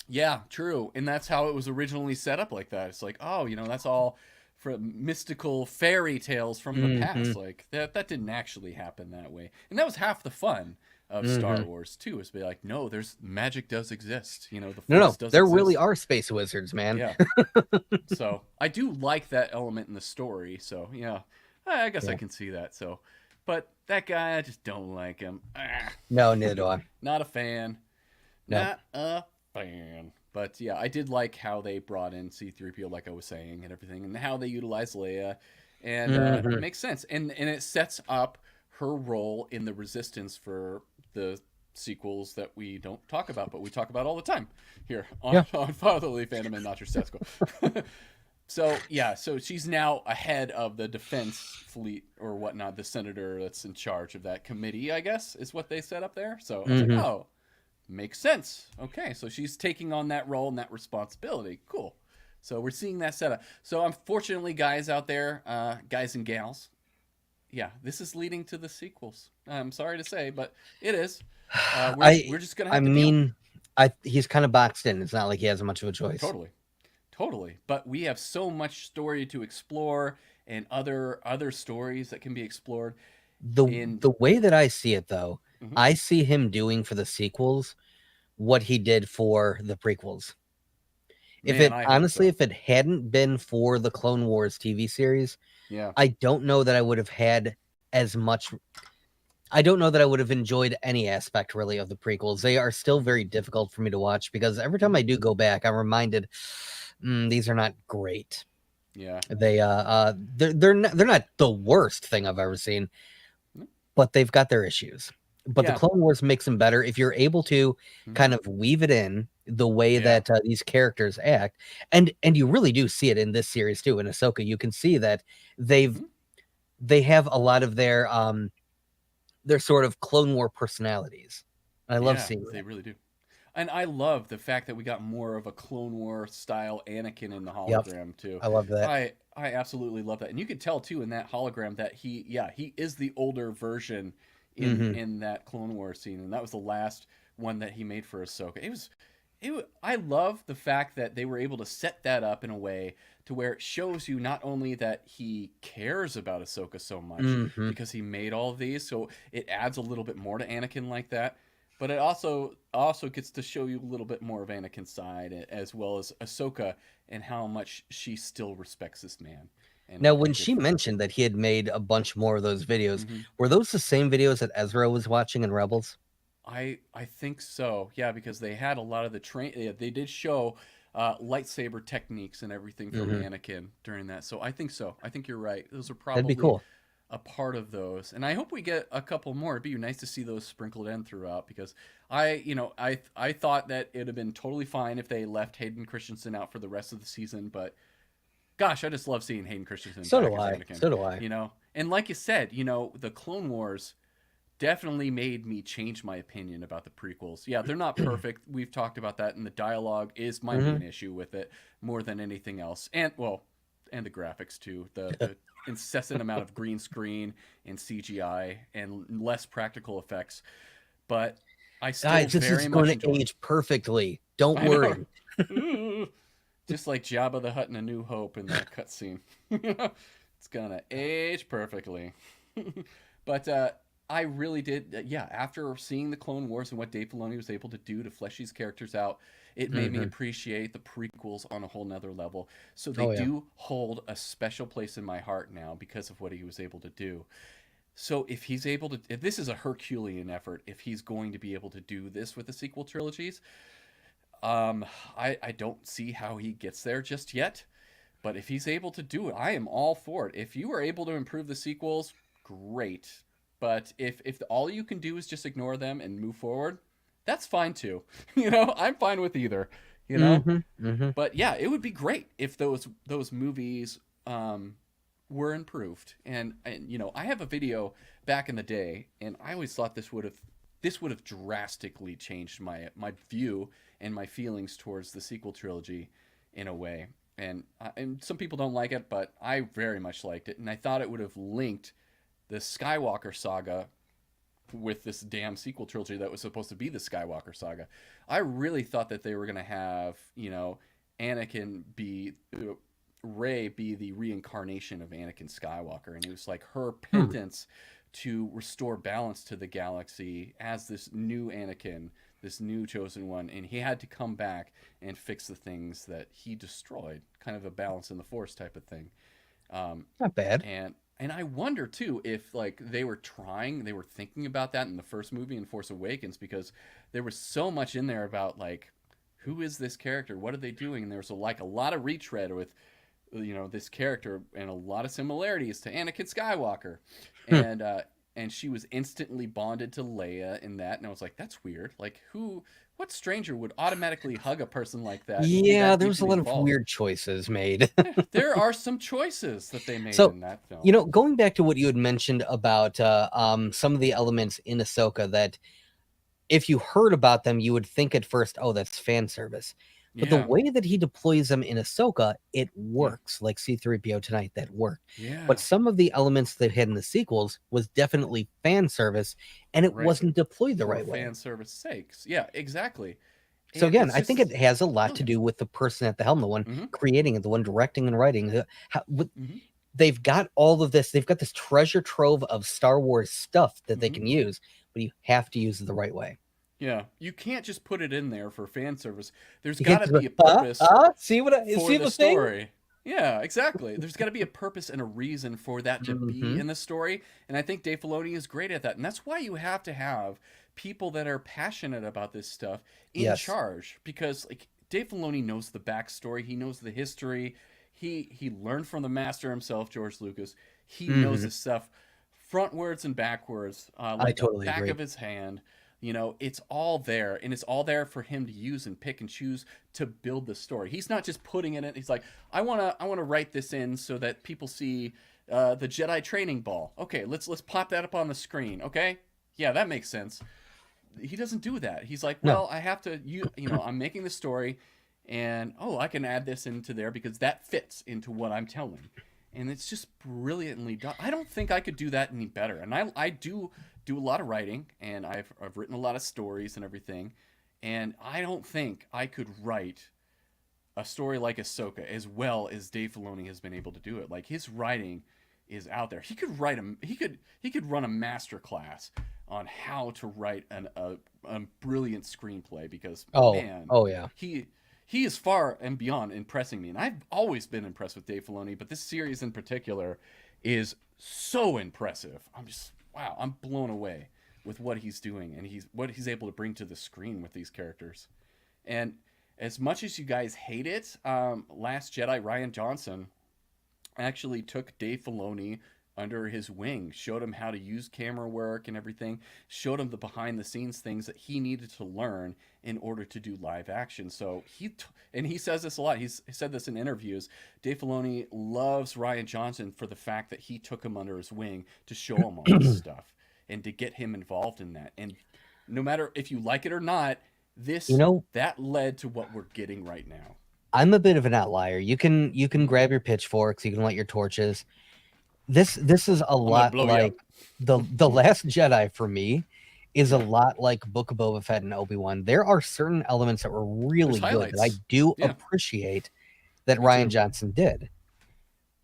Yeah, true. And that's how it was originally set up like that. It's like, oh, that's all from mystical fairy tales from the past. Like that didn't actually happen that way. And that was half the fun of Star Wars too, is be like, no, there's magic does exist. The Force does there exist. really are space wizards, man. Yeah. So I do like that element in the story. So yeah, I guess I can see that. So, but that guy, I just don't like him. No, neither do I. Not a fan. No. Not a fan. But yeah, I did like how they brought in C-3PO, like I was saying, and everything, and how they utilized Leia, and it makes sense, and it sets up her role in the Resistance for the sequels that we don't talk about, but we talk about all the time here on Fatherly Fandom and Not Your Status Quo. So she's now ahead of the defense fleet or whatnot, the senator that's in charge of that committee, I guess, is what they set up there. So I was like, oh. Makes sense. Okay, so she's taking on that role and that responsibility. Cool. So we're seeing that setup. So unfortunately, guys out there, guys and gals, yeah, this is leading to the sequels. I'm sorry to say, but it is. We're just gonna have to deal. He's kind of boxed in. It's not like he has much of a choice. Totally. But we have so much story to explore and other stories that can be explored. The way that I see it, though. I see him doing for the sequels what he did for the prequels. If it hadn't been for the Clone Wars TV series, I don't know that I would have had as much. I don't know that I would have enjoyed any aspect really of the prequels. They are still very difficult for me to watch because every time I do go back, I'm reminded these are not great. Yeah, they're not the worst thing I've ever seen, but they've got their issues. But the Clone Wars makes them better if you're able to kind of weave it in the way that these characters act, and you really do see it in this series too. In Ahsoka, you can see that they have a lot of their sort of Clone War personalities. I love seeing that. They really do, and I love the fact that we got more of a Clone War style Anakin in the hologram too. I love that. I absolutely love that, and you could tell too in that hologram that he is the older version. In that Clone Wars scene, and that was the last one that he made for Ahsoka. I love the fact that they were able to set that up in a way to where it shows you not only that he cares about Ahsoka so much because he made all of these, so it adds a little bit more to Anakin like that, but it also gets to show you a little bit more of Anakin's side as well as Ahsoka and how much she still respects this man. Now, when she mentioned that he had made a bunch more of those videos, were those the same videos that Ezra was watching in Rebels? I think so. Yeah, because they had a lot of the they did show lightsaber techniques and everything from Anakin during that. So I think so. I think you're right. Those are probably That'd be cool. A part of those. And I hope we get a couple more. It'd be nice to see those sprinkled in throughout because I thought that it'd have been totally fine if they left Hayden Christensen out for the rest of the season, but gosh, I just love seeing Hayden Christensen. So do I. So do I. And like you said, the Clone Wars definitely made me change my opinion about the prequels. Yeah, they're not perfect. We've talked about that, and the dialogue is my main issue with it more than anything else. And the graphics too. The incessant amount of green screen and CGI and less practical effects. But I still this is going to age perfectly. Don't worry. Just like Jabba the Hutt in A New Hope in that cutscene. It's gonna age perfectly. But I really did, after seeing the Clone Wars and what Dave Filoni was able to do to flesh these characters out, it made me appreciate the prequels on a whole nother level. So they do hold a special place in my heart now because of what he was able to do. So if this is a Herculean effort, if he's going to be able to do this with the sequel trilogies, I don't see how he gets there just yet, but if he's able to do it, I am all for it. If you are able to improve the sequels, great. But if all you can do is just ignore them and move forward, that's fine too. I'm fine with either. But yeah, it would be great if those movies were improved. And I have a video back in the day, and I always thought this would have drastically changed my view and my feelings towards the sequel trilogy in a way. And some people don't like it, but I very much liked it, and I thought it would have linked the Skywalker saga with this damn sequel trilogy that was supposed to be the Skywalker saga. I really thought that they were going to have, Anakin be Rey be the reincarnation of Anakin Skywalker, and it was like her penance to restore balance to the galaxy as this new Anakin, this new chosen one, and he had to come back and fix the things that he destroyed, kind of a balance in the Force type of thing. Not bad. And I wonder too if like they were thinking about that in the first movie in Force Awakens, because there was so much in there about like, who is this character? What are they doing? And there was a lot of retread with, this character and a lot of similarities to Anakin Skywalker. And she was instantly bonded to Leia in that. And I was like, that's weird. Like what stranger would automatically hug a person like that? Yeah, there was a lot of weird choices made. There are some choices that they made in that film. Going back to what you had mentioned about some of the elements in Ahsoka that if you heard about them, you would think at first, oh, that's fan service. But the way that he deploys them in Ahsoka, it works. Like C-3PO tonight, that worked. Yeah. But some of the elements they had in the sequels was definitely fan service, and it wasn't deployed the right way. Fan service sakes. Yeah, exactly. So again, I think it has a lot to do with the person at the helm, the one creating it, the one directing and writing. They've got all of this. They've got this treasure trove of Star Wars stuff that they can use, but you have to use it the right way. Yeah, you can't just put it in there for fan service. There's got to be a purpose see the story. Yeah, exactly. There's got to be a purpose and a reason for that to be in the story, and I think Dave Filoni is great at that. And that's why you have to have people that are passionate about this stuff in charge, because like Dave Filoni knows the backstory, he knows the history, he learned from the master himself, George Lucas. He knows this stuff frontwards and backwards, like I totally the back agree. of his hand. It's all there, and it's all there for him to use and pick and choose to build the story. He's not just putting it in. He's like, I want to write this in so that people see the Jedi training ball. Okay, let's pop that up on the screen. Okay, yeah, that makes sense. He doesn't do that. He's like, well, I have to. I'm making the story, and I can add this into there because that fits into what I'm telling, and it's just brilliantly done. I don't think I could do that any better, and I do a lot of writing, and I've written a lot of stories and everything, and I don't think I could write a story like Ahsoka as well as Dave Filoni has been able to do it. Like, his writing is out there. He could run a master class on how to write a brilliant screenplay, because he is far and beyond impressing me, and I've always been impressed with Dave Filoni, but this series in particular is so impressive. Wow, I'm blown away with what he's doing and what he's able to bring to the screen with these characters. And as much as you guys hate it, Last Jedi, Rian Johnson actually took Dave Filoni under his wing, showed him how to use camera work and everything, showed him the behind the scenes things that he needed to learn in order to do live action. So he says this a lot. He said this in interviews. Dave Filoni loves Rian Johnson for the fact that he took him under his wing to show him all this stuff and to get him involved in that. And no matter if you like it or not, that led to what we're getting right now. I'm a bit of an outlier. You can grab your pitchforks, you can light your torches. This is a lot like the Last Jedi for me is a lot like Book of Boba Fett and Obi-Wan. There are certain elements that were really good that I do appreciate that Rian Johnson did.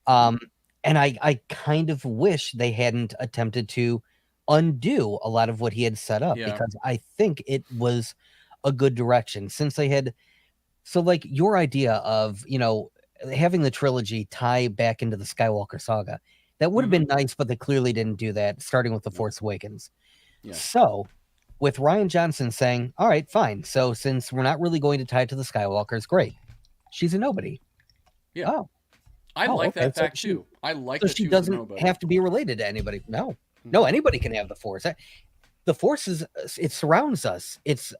And I kind of wish they hadn't attempted to undo a lot of what he had set up, because I think it was a good direction, since they had. So like your idea of, having the trilogy tie back into the Skywalker saga, that would have been nice, but they clearly didn't do that, starting with The Force Awakens. Yeah. So with Rian Johnson saying, all right, fine. So since we're not really going to tie it to the Skywalkers, great. She's a nobody. Yeah. Oh. I like that fact too. I like that she doesn't have to be related to anybody. No, anybody can have the Force. The Force it surrounds us. It's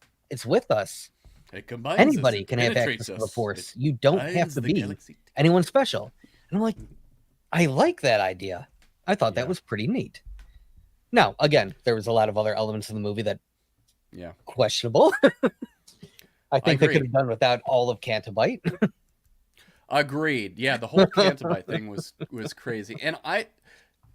with us. It combines anybody can have access to the Force. You don't have to be anyone special. And I'm like, I like that idea. I thought that was pretty neat. Now, again, there was a lot of other elements in the movie that questionable. I think they could have done without all of Cantabite. Agreed. Yeah, the whole Cantabite thing was crazy. And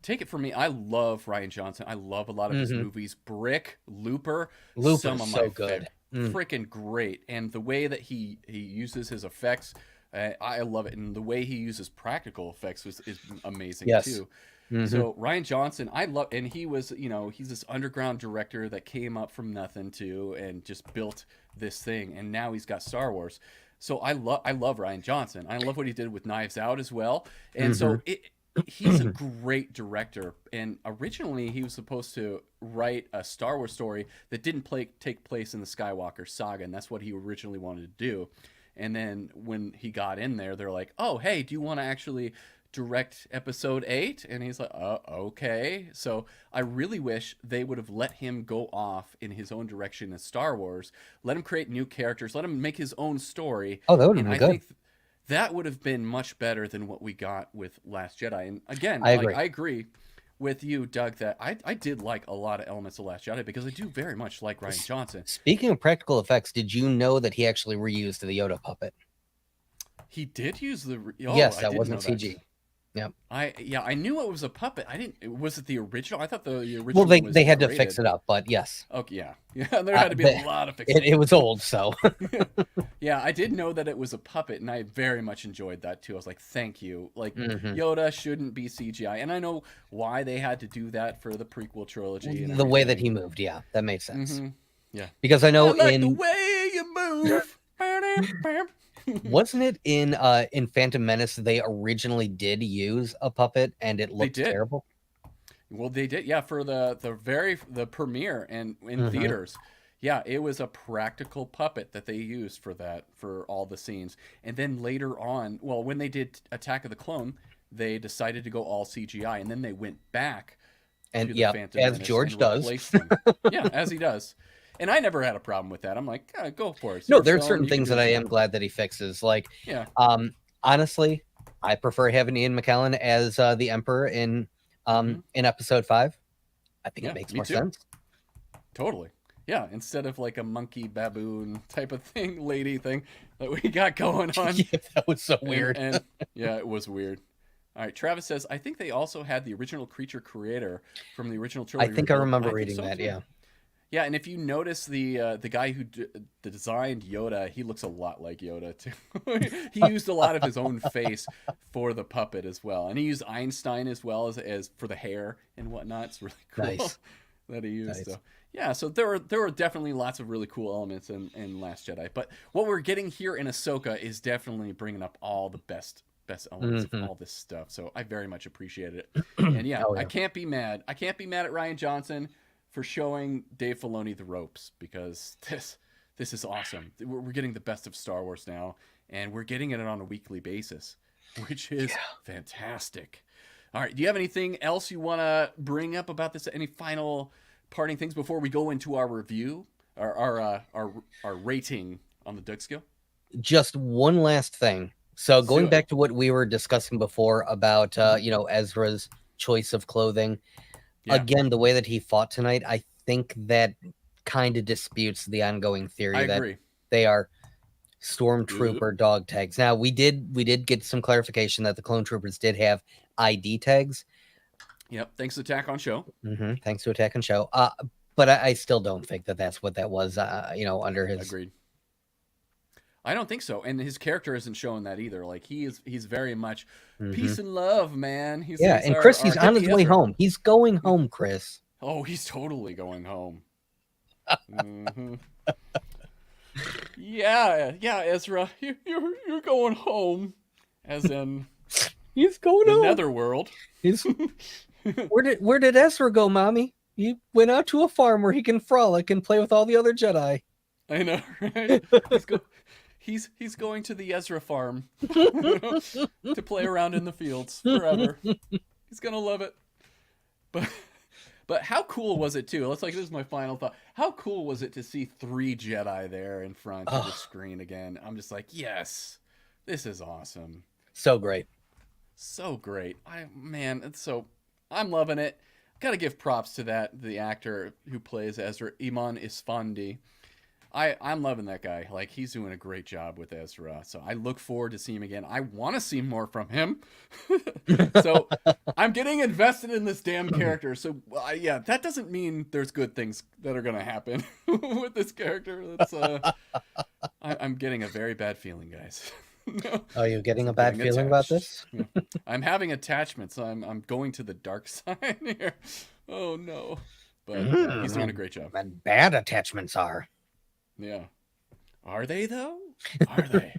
take it from me, I love Rian Johnson. I love a lot of his movies. Brick, Looper, some of my good. Freaking great. And the way that he uses his effects, I love it. And the way he uses practical effects is amazing too. So Rian Johnson, I love, and he was, he's this underground director that came up from nothing too and just built this thing. And now he's got Star Wars. So I love Rian Johnson. I love what he did with Knives Out as well. And so he's a great director. And originally he was supposed to write a Star Wars story that didn't take place in the Skywalker saga. And that's what he originally wanted to do. And then when he got in there, they're like, oh, hey, do you want to actually direct episode 8? And he's like, okay. So I really wish they would have let him go off in his own direction as Star Wars, let him create new characters, let him make his own story. Oh, that would have been good. That would have been much better than what we got with Last Jedi. And again, I agree with you, Doug, that I did like a lot of elements of Last Jedi because I do very much like Rian Johnson. Speaking of practical effects, did you know that he actually reused the Yoda puppet? He did use the... yes, that wasn't CG. Yep. I knew it was a puppet. I didn't. Was it the original? I thought the original. Well, they had to fix it up, but yes. Okay, yeah. There had to be a lot of fixing. It was old, so. Yeah, I did know that it was a puppet, and I very much enjoyed that too. I was like, thank you. Like Yoda shouldn't be CGI, and I know why they had to do that for the prequel trilogy. And the way that he moved, that made sense. Yeah, because I know the way you move. Wasn't it in Phantom Menace they originally did use a puppet and it looked terrible? Well, they did, for the premiere and in theaters. Yeah, it was a practical puppet that they used for all the scenes. And then later on, well, when they did Attack of the Clone, they decided to go all CGI, and then they went back and to the Phantom as Menace George does. As he does. And I never had a problem with that. I'm like, go for it. No, there are certain things that I am glad that he fixes. Like, honestly, I prefer having Ian McKellen as the Emperor in Episode 5. I think it makes more sense. Totally. Yeah, instead of like a monkey baboon type of thing, lady thing that we got going on. That was so weird. And yeah, it was weird. All right, Travis says, I think they also had the original creature creator from the original trilogy. I think I remember reading that, too. Yeah, and if you notice the guy who designed Yoda, he looks a lot like Yoda too. He used a lot of his own face for the puppet as well, and he used Einstein as well as for the hair and whatnot. It's really cool that he used. Nice. So there were definitely lots of really cool elements in Last Jedi. But what we're getting here in Ahsoka is definitely bringing up all the best elements of all this stuff. So I very much appreciate it. And I can't be mad. I can't be mad at Rian Johnson for showing Dave Filoni the ropes, because this is awesome. We're getting the best of Star Wars now, and we're getting it on a weekly basis, which is fantastic. All right, do you have anything else you want to bring up about this? Any final parting things before we go into our review, our rating on the Doug scale? Just one last thing. So going back to what we were discussing before about Ezra's choice of clothing. Again, the way that he fought tonight, I think that kind of disputes the ongoing theory that they are stormtrooper dog tags. Now, we did get some clarification that the clone troopers did have ID tags. Yep, thanks to Attack on Show. Thanks to Attack on Show. But I still don't think that that's what that was. Under his. Agreed. I don't think so, and his character isn't showing that either. Like he's very much peace and love, man. He's Chris, he's on his way home. He's going home, Chris. Oh, he's totally going home. Yeah, Ezra, you're going home, as in he's going the home. Netherworld. Where did Ezra go, Mommy? He went out to a farm where he can frolic and play with all the other Jedi. I know, right? He's going to the Ezra farm to play around in the fields forever. He's gonna love it. But how cool was it too? This is my final thought. How cool was it to see 3 Jedi there in front of the screen again? I'm just like, yes, this is awesome. So great. So great. I'm loving it. Got to give props to the actor who plays Ezra, Iman Isfandi. I'm loving that guy. Like, he's doing a great job with Ezra. So I look forward to seeing him again. I want to see more from him. So I'm getting invested in this damn character. So yeah, that doesn't mean there's good things that are going to happen with this character. I'm getting a very bad feeling, guys. No, Are you getting a bad feeling about this? Yeah. I'm having attachments. So I'm going to the dark side here. Oh no. But yeah, he's doing a great job. And bad attachments are. Yeah. Are they though? Are they?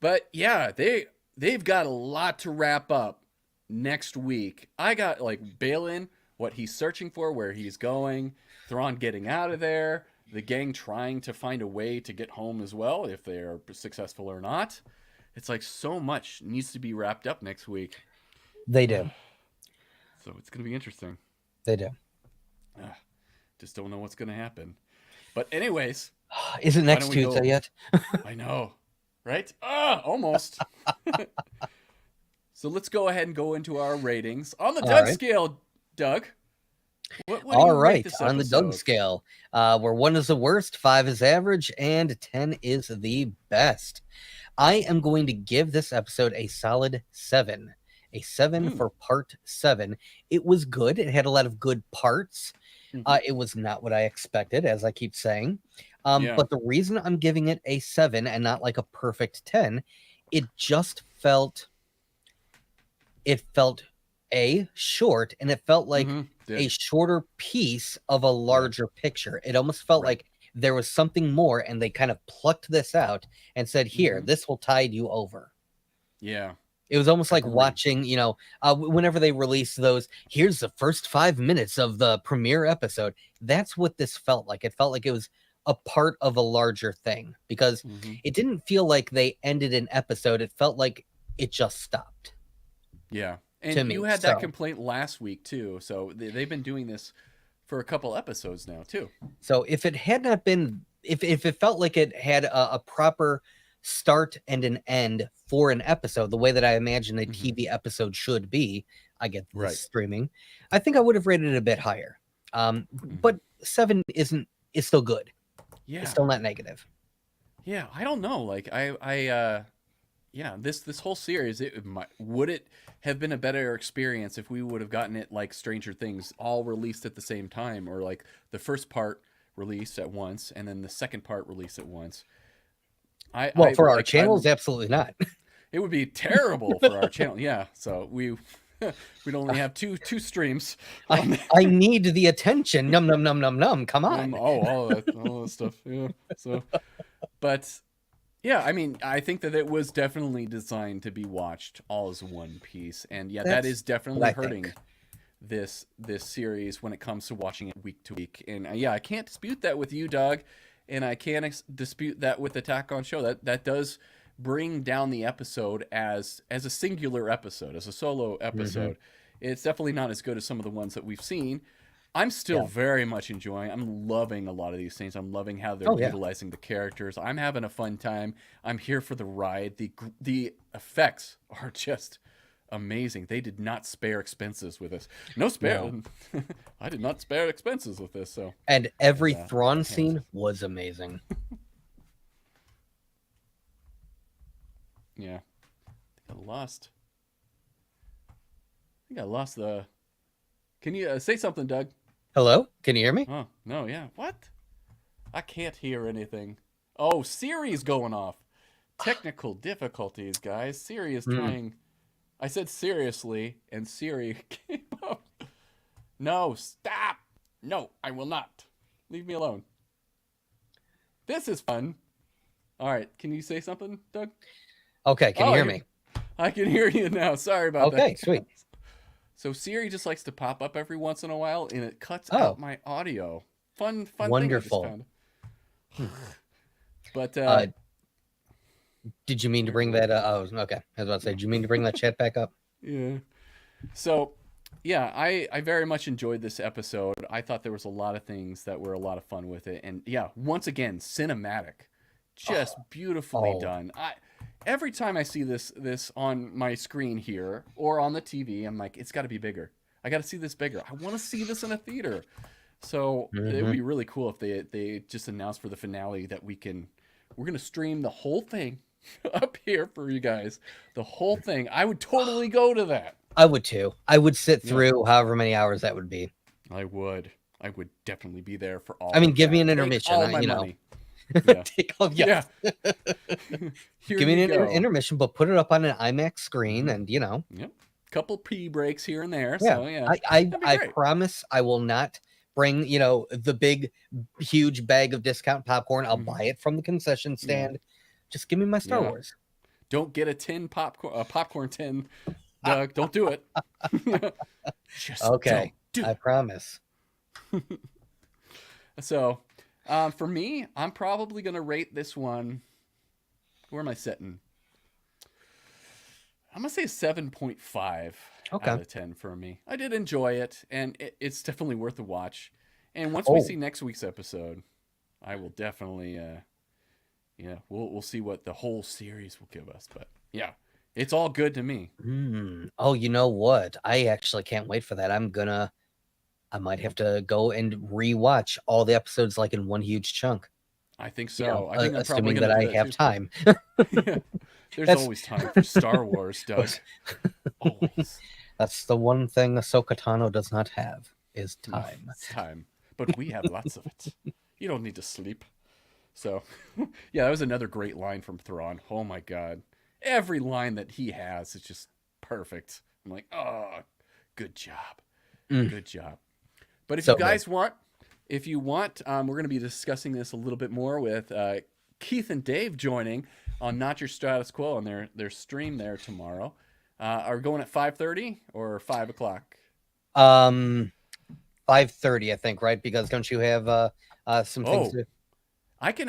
But yeah, they've got a lot to wrap up next week. I got like Balin, what he's searching for, where he's going, Thrawn getting out of there, the gang trying to find a way to get home as well, if they are successful or not. It's like so much needs to be wrapped up next week. They do. So it's going to be interesting. They do. Just don't know what's going to happen. But anyways. Isn't next Tuesday yet? I know. Right? Almost. So let's go ahead and go into our ratings. On the Doug scale, Doug. What All right. On the Doug scale, where 1 is the worst, 5 is average, and 10 is the best. I am going to give this episode a solid 7. A 7 for part 7. It was good. It had a lot of good parts. It was not what I expected, as I keep saying. But the reason I'm giving it a 7 and not like a perfect 10, it just felt short, and it felt like a shorter piece of a larger picture. It almost felt like there was something more, and they kind of plucked this out and said, here, this will tide you over. Yeah. It was almost like watching, whenever they release those, here's the first 5 minutes of the premiere episode. That's what this felt like. It felt like it was a part of a larger thing, because it didn't feel like they ended an episode. It felt like it just stopped. Yeah. And you had that complaint last week too. So they've been doing this for a couple episodes now too. So if it had not been, if it felt like it had a proper start and an end for an episode, the way that I imagine a TV episode should be, I get this streaming, I think I would have rated it a bit higher. But 7 is still good. Yeah. It's still not negative. Yeah. I don't know. Like this whole series, would it have been a better experience if we would have gotten it like Stranger Things all released at the same time, or like the first part released at once and then the second part released at once? For our channels, absolutely not. It would be terrible for our channel. Yeah. So we'd only have two streams. I need the attention. Num num num num num. Come on. All that stuff. Yeah. So, but yeah, I mean, I think that it was definitely designed to be watched all as one piece, and that is definitely hurting this series when it comes to watching it week to week. And I can't dispute that with you, Doug, and I can't dispute that with Attack on Show. That does bring down the episode as a singular episode, as a solo episode. It's definitely not as good as some of the ones that we've seen. I'm still very much enjoying. I'm loving a lot of these things. I'm loving how they're utilizing the characters. I'm having a fun time. I'm here for the ride. The effects are just amazing. They did not spare expenses with this. No spare. No. I did not spare expenses with this. So. And every Thrawn scene was amazing. Yeah. I think I lost the... Can you say something, Doug? Hello? Can you hear me? Oh, no, yeah. What? I can't hear anything. Oh, Siri's going off. Technical difficulties, guys. Siri is trying... I said seriously, and Siri came up. No, stop! No, I will not. Leave me alone. This is fun. All right, can you say something, Doug? Okay, can you hear me? I can hear you now. Sorry about that. Okay, sweet. So Siri just likes to pop up every once in a while, and it cuts out my audio. Fun Wonderful. thing I just found. But did you mean to bring that? Okay. I was about to say, did you mean to bring that chat back up? Yeah. So, yeah, I very much enjoyed this episode. I thought there was a lot of things that were a lot of fun with it, and once again, cinematic, just beautifully done. every time I see this on my screen here or on the TV, I'm like, it's got to be bigger. I got to see this bigger. I want to see this in a theater. So it would be really cool if they just announced for the finale that we're going to stream the whole thing up here for you guys. The whole thing. I would totally go to that. I would too. I would sit through however many hours that would be. I would definitely be there for all. I mean, give that. me an intermission. Take all my money. Yeah. Yeah. Give me an intermission, but put it up on an IMAX screen, and Yep. Couple pee breaks here and there. Yeah. So yeah. I promise I will not bring the big, huge bag of discount popcorn. I'll buy it from the concession stand. Just give me my Star Wars. Don't get a popcorn tin, Doug. Don't do it. Just okay. Don't do I promise. So, for me, I'm probably gonna rate this one. Where am I sitting? I'm gonna say 7.5 out of 10 for me. I did enjoy it, and it's definitely worth a watch. And once we see next week's episode, I will definitely, we'll see what the whole series will give us. But yeah, it's all good to me. Oh, you know what? I actually can't wait for that. I might have to go and rewatch all the episodes like in one huge chunk. I think so. I think I'm assuming probably that I have time. Yeah. There's always time for Star Wars, Doug. Always. That's the one thing Ahsoka Tano does not have is time. It's time. But we have lots of it. You don't need to sleep. So, yeah, that was another great line from Thrawn. Oh, my God. Every line that he has is just perfect. I'm like, oh, good job. Good job. But if you guys want, we're going to be discussing this a little bit more with Keith and Dave joining on Not Your Status Quo on their stream there tomorrow. Are we going at 5:30 or 5 o'clock? 5:30, I think, right? Because don't you have some things to... I can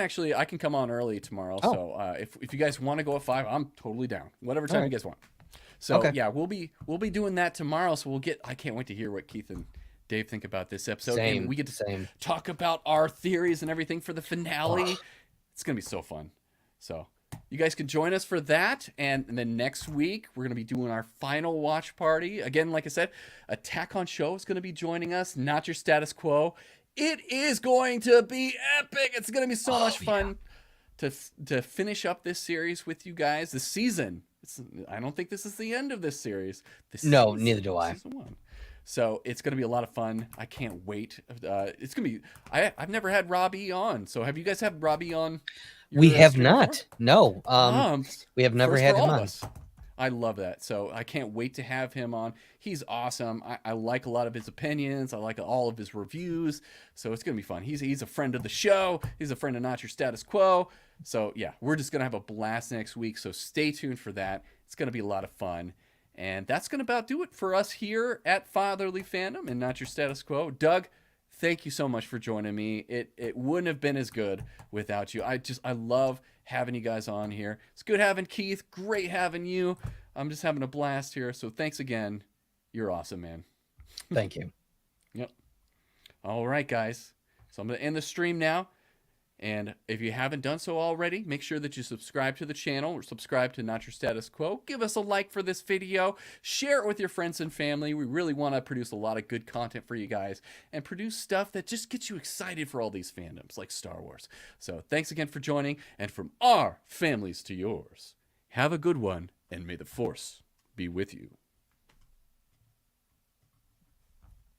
come on early tomorrow. Oh. So if you guys want to go at 5, I'm totally down. Whatever time you guys want. So yeah, we'll be doing that tomorrow. So I can't wait to hear what Keith and Dave think about this episode. And we get to talk about our theories and everything for the finale. It's gonna be so fun. So you guys can join us for that. And then next week, we're going to be doing our final watch party. Again, like I said, Attack on Show is going to be joining us. Not Your Status Quo. It is going to be epic. It's going to be so much fun to finish up this series with you guys. This season. I don't think this is the end of this series. No, neither do I. Season 1. So it's going to be a lot of fun. I can't wait. It's going to be... I've never had Robbie on. So have you guys had Robbie on? We have not. No. We have never had him on. I love that. So I can't wait to have him on. He's awesome. I like a lot of his opinions. I like all of his reviews. So it's going to be fun. He's a friend of the show. He's a friend of Not Your Status Quo. So yeah, we're just going to have a blast next week. So stay tuned for that. It's going to be a lot of fun. And that's going to about do it for us here at Fatherly Fandom and Not Your Status Quo. Doug, thank you so much for joining me. It wouldn't have been as good without you. I love having you guys on here. It's good having Keith. Great having you. I'm just having a blast here. So thanks again. You're awesome, man. Thank you. Yep. All right, guys. So I'm going to end the stream now. And if you haven't done so already, make sure that you subscribe to the channel or subscribe to Not Your Status Quo. Give us a like for this video. Share it with your friends and family. We really want to produce a lot of good content for you guys and produce stuff that just gets you excited for all these fandoms like Star Wars. So thanks again for joining. And from our families to yours, have a good one and may the Force be with you.